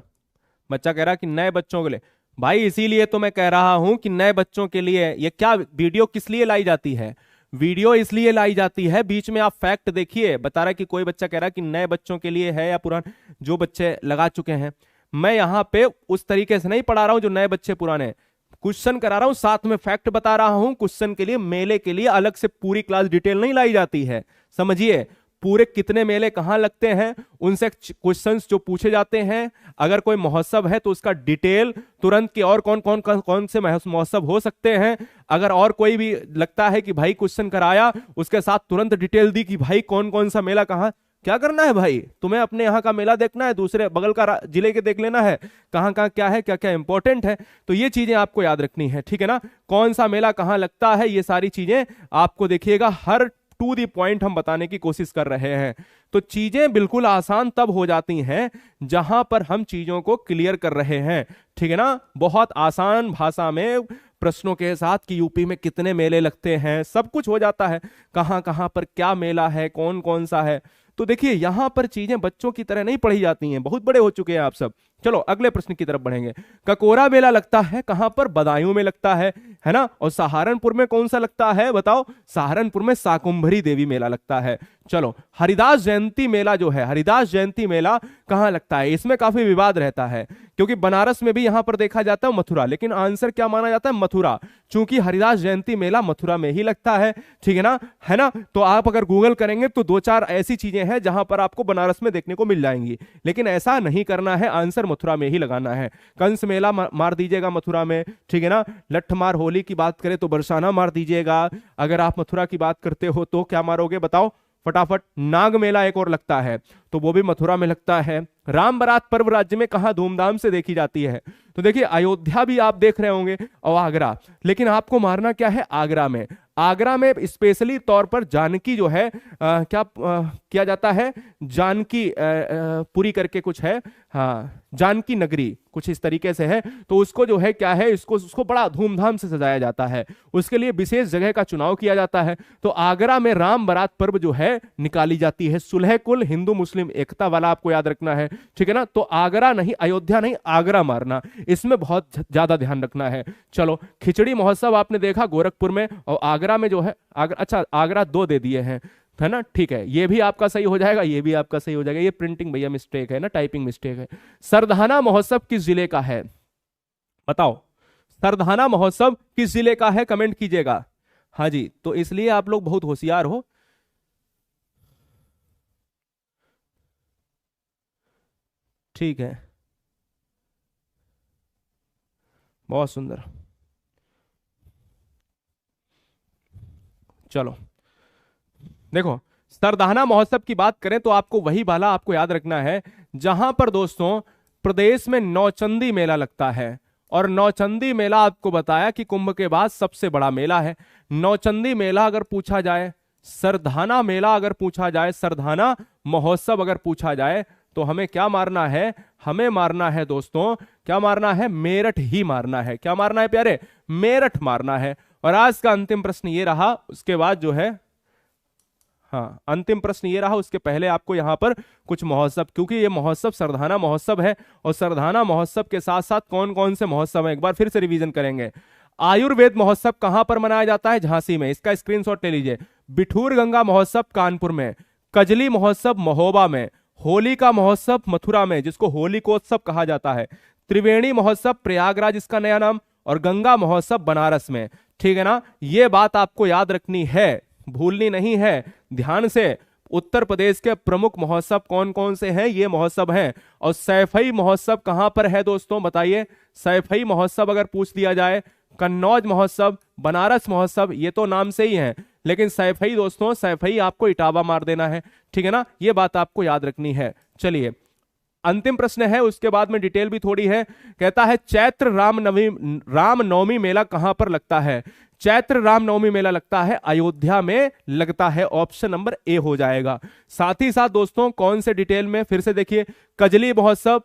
बच्चा कह रहा कि नए बच्चों के लिए। भाई इसीलिए तो मैं कह रहा हूं कि नए बच्चों के लिए ये क्या वीडियो किस लिए लाई जाती है, वीडियो इसलिए लाई जाती है, बीच में आप फैक्ट देखिए। बता रहा कि कोई बच्चा कह रहा कि नए बच्चों के लिए है या पुराने, जो बच्चे लगा चुके हैं। मैं यहां पे उस तरीके से नहीं पढ़ा रहा हूं जो नए बच्चे पुराने, क्वेश्चन करा रहा हूं, साथ में फैक्ट बता रहा हूं। क्वेश्चन के लिए, मेले के लिए अलग से पूरी क्लास डिटेल नहीं लाई जाती है, समझिए। पूरे कितने मेले कहां लगते हैं उनसे क्वेश्चंस जो पूछे जाते हैं। अगर कोई महोत्सव है तो उसका डिटेल तुरंत की, और कौन से महोत्सव हो सकते हैं। अगर और कोई भी लगता है कि भाई क्वेश्चन कराया, उसके साथ तुरंत डिटेल दी कि भाई कौन कौन सा मेला कहां। क्या करना है भाई, तुम्हें अपने यहाँ का मेला देखना है, दूसरे बगल का जिले के देख लेना है कहाँ कहाँ क्या है, क्या क्या इंपॉर्टेंट है। तो ये चीजें आपको याद रखनी है, ठीक है ना। कौन सा मेला कहाँ लगता है, ये सारी चीजें आपको देखिएगा हर टू दी पॉइंट हम बताने की कोशिश कर रहे हैं। तो चीजें बिल्कुल आसान तब हो जाती हैं जहां पर हम चीजों को क्लियर कर रहे हैं, ठीक है ना। बहुत आसान भाषा में प्रश्नों के साथ कि यूपी में कितने मेले लगते हैं, सब कुछ हो जाता है, कहां कहां पर क्या मेला है, कौन कौन सा है। तो देखिए यहां पर चीजें बच्चों की तरह नहीं पढ़ी जाती हैं, बहुत बड़े हो चुके हैं आप सब। चलो अगले प्रश्न की तरफ बढ़ेंगे। ककोरा मेला लगता है कहां पर, बदायूं में लगता है ना। और सहारनपुर में कौन सा लगता है बताओ, सहारनपुर में शाकुंभरी देवी मेला लगता है। चलो हरिदास जयंती मेला जो है, हरिदास जयंती मेला कहां लगता है, इसमें काफी विवाद रहता है, क्योंकि बनारस में भी यहां पर देखा जाता है मथुरा, लेकिन आंसर क्या माना जाता है, मथुरा, चूंकि हरिदास जयंती मेला मथुरा में ही लगता है, ठीक है ना। तो आप अगर गूगल करेंगे तो दो चार ऐसी चीजें हैं जहां पर आपको बनारस में देखने को मिल जाएंगी, लेकिन ऐसा नहीं करना है, आंसर मथुरा में ही लगाना है। कंस मेला मार दीजिएगा मथुरा में, ठीक है ना। लठमार होली की बात करें तो बरसाना मार दीजिएगा। अगर आप मथुरा की बात करते हो तो क्या मारोगे बताओ फटाफट। नाग मेला एक और लगता है, तो वो भी मथुरा में लगता है। राम बारात पर्व राज्य में कहां धूमधाम से देखी जाती है, तो देखिए अयोध्या भी आप देख रहे होंगे और आगरा, लेकिन आपको मारना क्या है, आगरा में। आगरा में स्पेशली तौर पर जानकी जो है क्या किया जाता है, जानकी पूरी करके कुछ है, हाँ जानकी नगरी कुछ इस तरीके से है, तो उसको जो है क्या है, उसको बड़ा धूमधाम से सजाया जाता है, उसके लिए विशेष जगह का चुनाव किया जाता है। तो आगरा में राम बारात पर्व जो है निकाली जाती है, सुलह कुल हिंदू मुस्लिम एकता वाला आपको याद रखना है, ठीक है ना। तो आगरा नहीं, अयोध्या नहीं, आगरा मारना, इसमें बहुत ज्यादा ध्यान रखना है। चलो खिचड़ी महोत्सव आपने देखा गोरखपुर में, और आगरा में जो है अच्छा आगरा 2 दे दिए हैं, है ना, ठीक है, ये भी आपका सही हो जाएगा, ये भी आपका सही हो जाएगा। ये प्रिंटिंग भैया मिस्टेक है ना, टाइपिंग मिस्टेक है। सरधाना महोत्सव किस जिले का है बताओ, सरधाना महोत्सव किस जिले का है, कमेंट कीजिएगा। हाँ जी, तो इसलिए आप लोग बहुत होशियार हो। ठीक है, बहुत सुंदर। चलो देखो सरदाना महोत्सव की बात करें तो आपको वही वाला आपको याद रखना है जहां पर दोस्तों प्रदेश में नौचंदी मेला लगता है। और नौचंदी मेला आपको बताया कि कुंभ के बाद सबसे बड़ा मेला है। नौचंदी मेला अगर पूछा जाए, सरधाना मेला अगर पूछा जाए, सरधाना महोत्सव अगर पूछा जाए, तो हमें क्या मारना है, हमें मारना है दोस्तों, क्या मारना है, मेरठ ही मारना है। क्या मारना है प्यारे, मेरठ मारना है। और आज का अंतिम प्रश्न ये रहा, उसके बाद जो है हाँ अंतिम प्रश्न ये रहा, उसके पहले आपको यहां पर कुछ महोत्सव, क्योंकि ये महोत्सव सरधाना महोत्सव है, और सरधाना महोत्सव के साथ साथ कौन कौन से महोत्सव है एक बार फिर से रिवीजन करेंगे। आयुर्वेद महोत्सव कहां पर मनाया जाता है, झांसी में, इसका स्क्रीनशॉट ले लीजिए। बिठूर गंगा महोत्सव कानपुर में, कजली महोत्सव महोबा में, होली का महोत्सव मथुरा में जिसको होलिकोत्सव कहा जाता है, त्रिवेणी महोत्सव प्रयागराज इसका नया नाम, और गंगा महोत्सव बनारस में, ठीक है ना। ये बात आपको याद रखनी है, भूलनी नहीं है, ध्यान से। उत्तर प्रदेश के प्रमुख महोत्सव कौन कौन से हैं, ये महोत्सव हैं। और सैफई महोत्सव कहां पर है दोस्तों बताइए, सैफई महोत्सव अगर पूछ दिया जाए, कन्नौज महोत्सव, बनारस महोत्सव, ये तो नाम से ही है, लेकिन सैफई दोस्तों, सैफई आपको इटावा मार देना है, ठीक है ना, ये बात आपको याद रखनी है। चलिए अंतिम प्रश्न है, उसके बाद में डिटेल भी थोड़ी है। कहता है चैत्र रामनवमी मेला कहां पर लगता है। चैत्र रामनवमी मेला लगता है अयोध्या में लगता है, ऑप्शन नंबर ए हो जाएगा। साथ ही साथ दोस्तों कौन से डिटेल में फिर से देखिए, कजली महोत्सव,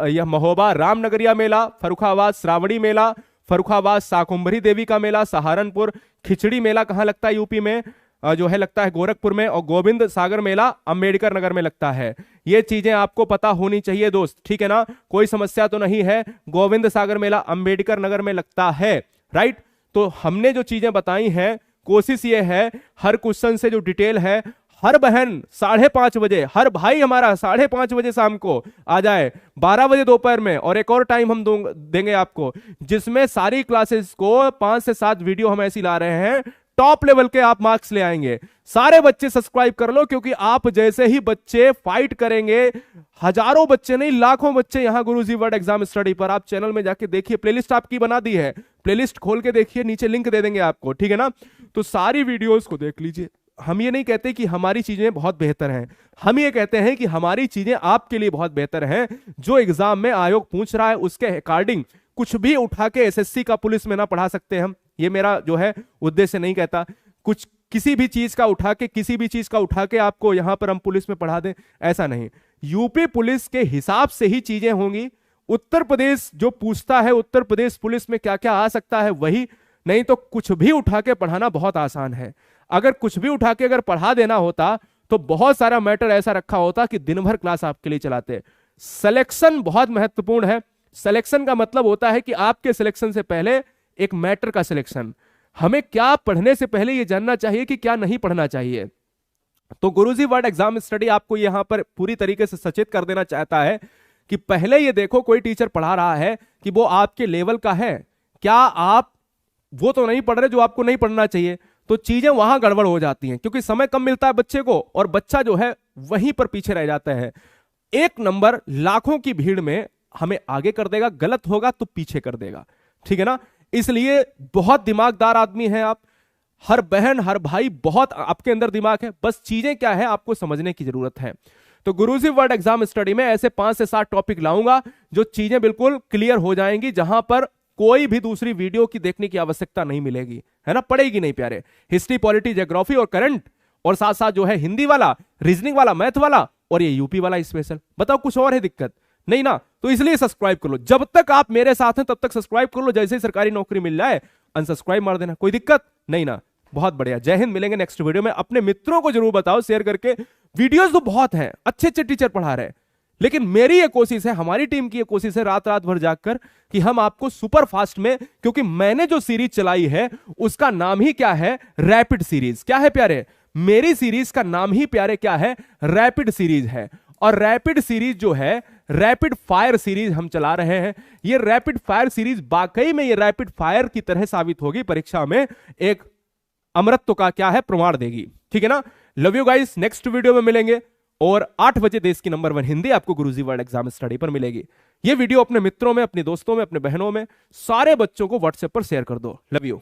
यह महोबा रामनगरिया मेला, फर्रुखाबाद श्रावणी मेला, फर्रुखाबाद शाकुंभरी देवी का मेला, सहारनपुर। खिचड़ी मेला कहां लगता है यूपी में, जो है लगता है गोरखपुर में, और गोविंद सागर मेला अंबेडकर नगर में लगता है। ये चीजें आपको पता होनी चाहिए दोस्त, ठीक है ना, कोई समस्या तो नहीं है। गोविंद सागर मेला अंबेडकर नगर में लगता है, राइट। तो हमने जो चीजें बताई हैं, कोशिश ये है हर क्वेश्चन से जो डिटेल है, हर बहन 5:30 बजे, हर भाई हमारा 5:30 बजे शाम को आ जाए, 12 बजे दोपहर में, और एक और टाइम हम देंगे आपको जिसमें सारी क्लासेस को 5 से 7 वीडियो हम ऐसी ला रहे हैं, टॉप लेवल के आप मार्क्स ले आएंगे। सारे बच्चे सब्सक्राइब कर लो, क्योंकि आप जैसे ही बच्चे फाइट करेंगे, हजारों बच्चे नहीं लाखों बच्चे यहां गुरुजी वर्ड एग्जाम स्टडी पर, आप चैनल में जाके देखिए, प्लेलिस्ट आपकी बना दी है, प्लेलिस्ट खोल के देखिए, नीचे लिंक दे देंगे आपको, ठीक है ना। तो सारी वीडियोस को देख लीजिए, हम ये नहीं कहते कि हमारी चीजें बहुत बेहतर हैं, हम ये कहते हैं कि हमारी चीजें आपके लिए बहुत बेहतर हैं। जो एग्जाम में आयोग पूछ रहा है उसके अकॉर्डिंग कुछ भी उठा के एसएससी का पुलिस में ना पढ़ा सकते हम, ये मेरा जो है उद्देश्य नहीं कहता। कुछ किसी भी चीज का उठा के, किसी भी चीज का उठा के आपको यहां पर हम पुलिस में पढ़ा दें, ऐसा नहीं। यूपी पुलिस के हिसाब से ही चीजें होंगी। उत्तर प्रदेश जो पूछता है उत्तर प्रदेश पुलिस में क्या क्या आ सकता है वही, नहीं तो कुछ भी उठा के पढ़ाना बहुत आसान है। अगर कुछ भी उठा के अगर पढ़ा देना होता तो बहुत सारा मैटर ऐसा रखा होता कि दिन भर क्लास आपके लिए चलाते। सिलेक्शन बहुत महत्वपूर्ण है। सिलेक्शन का मतलब होता है कि आपके सिलेक्शन से पहले एक मैटर का सिलेक्शन। हमें क्या पढ़ने से पहले यह जानना चाहिए कि क्या नहीं पढ़ना चाहिए। तो गुरुजी वर्ड एग्जाम स्टडी आपको यहां पर पूरी तरीके से सचेत कर देना चाहता है कि पहले ये देखो कोई टीचर पढ़ा रहा है कि वो आपके लेवल का है, क्या आप वो तो नहीं पढ़ रहे जो आपको नहीं पढ़ना चाहिए। तो चीजें वहां गड़बड़ हो जाती हैं क्योंकि समय कम मिलता है बच्चे को और बच्चा जो है वहीं पर पीछे रह जाता है। एक नंबर लाखों की भीड़ में हमें आगे कर देगा, गलत होगा तो पीछे कर देगा, ठीक है ना। इसलिए बहुत दिमागदार आदमी है आप, हर बहन हर भाई बहुत आपके अंदर दिमाग है, बस चीजें क्या है आपको समझने की जरूरत है। तो गुरुजी वर्ड एग्जाम स्टडी में ऐसे 5 से 7 टॉपिक लाऊंगा जो चीजें बिल्कुल क्लियर हो जाएंगी, जहां पर कोई भी दूसरी वीडियो की देखने की आवश्यकता नहीं मिलेगी, है ना, पड़ेगी नहीं प्यारे। हिस्ट्री, पॉलिटी, ज्योग्राफी और करंट, और साथ साथ जो है हिंदी वाला, रीजनिंग वाला, मैथ वाला और ये यूपी वाला स्पेशल। बताओ कुछ और है दिक्कत नहीं ना। तो इसलिए सब्सक्राइब कर लो, जब तक आप मेरे साथ हैं तब तक सब्सक्राइब कर लो। जैसे ही सरकारी नौकरी मिल जाए अनसब्सक्राइब मार देना, कोई दिक्कत नहीं ना। बहुत बढ़िया, जय हिंद। मिलेंगे नेक्स्ट वीडियो में। अपने मित्रों को जरूर बताओ शेयर करके। वीडियोस तो बहुत हैं, अच्छे अच्छे टीचर पढ़ा रहे हैं, लेकिन मेरी ये कोशिश है, हमारी टीम की ये कोशिश है रात रात भर जागकर कि हम आपको सुपर फास्ट में, क्योंकि मैंने जो सीरीज चलाई है उसका नाम ही क्या है, रैपिड सीरीज। क्या है प्यारे, मेरी सीरीज का नाम ही प्यारे क्या है, रैपिड सीरीज है। और रैपिड सीरीज जो है रैपिड फायर सीरीज हम चला रहे हैं। ये रैपिड फायर सीरीज वाकई में ये रैपिड फायर की तरह साबित होगी, परीक्षा में एक अमरत्व का क्या है प्रमाण देगी, ठीक है ना। Love you guys, next video में मिलेंगे और 8 बजे देश की नंबर 1 हिंदी आपको गुरुजी वर्ड एग्जाम स्टडी पर मिलेगी। ये वीडियो अपने मित्रों में, अपने दोस्तों में, अपने बहनों में, सारे बच्चों को व्हाट्सएप पर शेयर कर दो। Love you.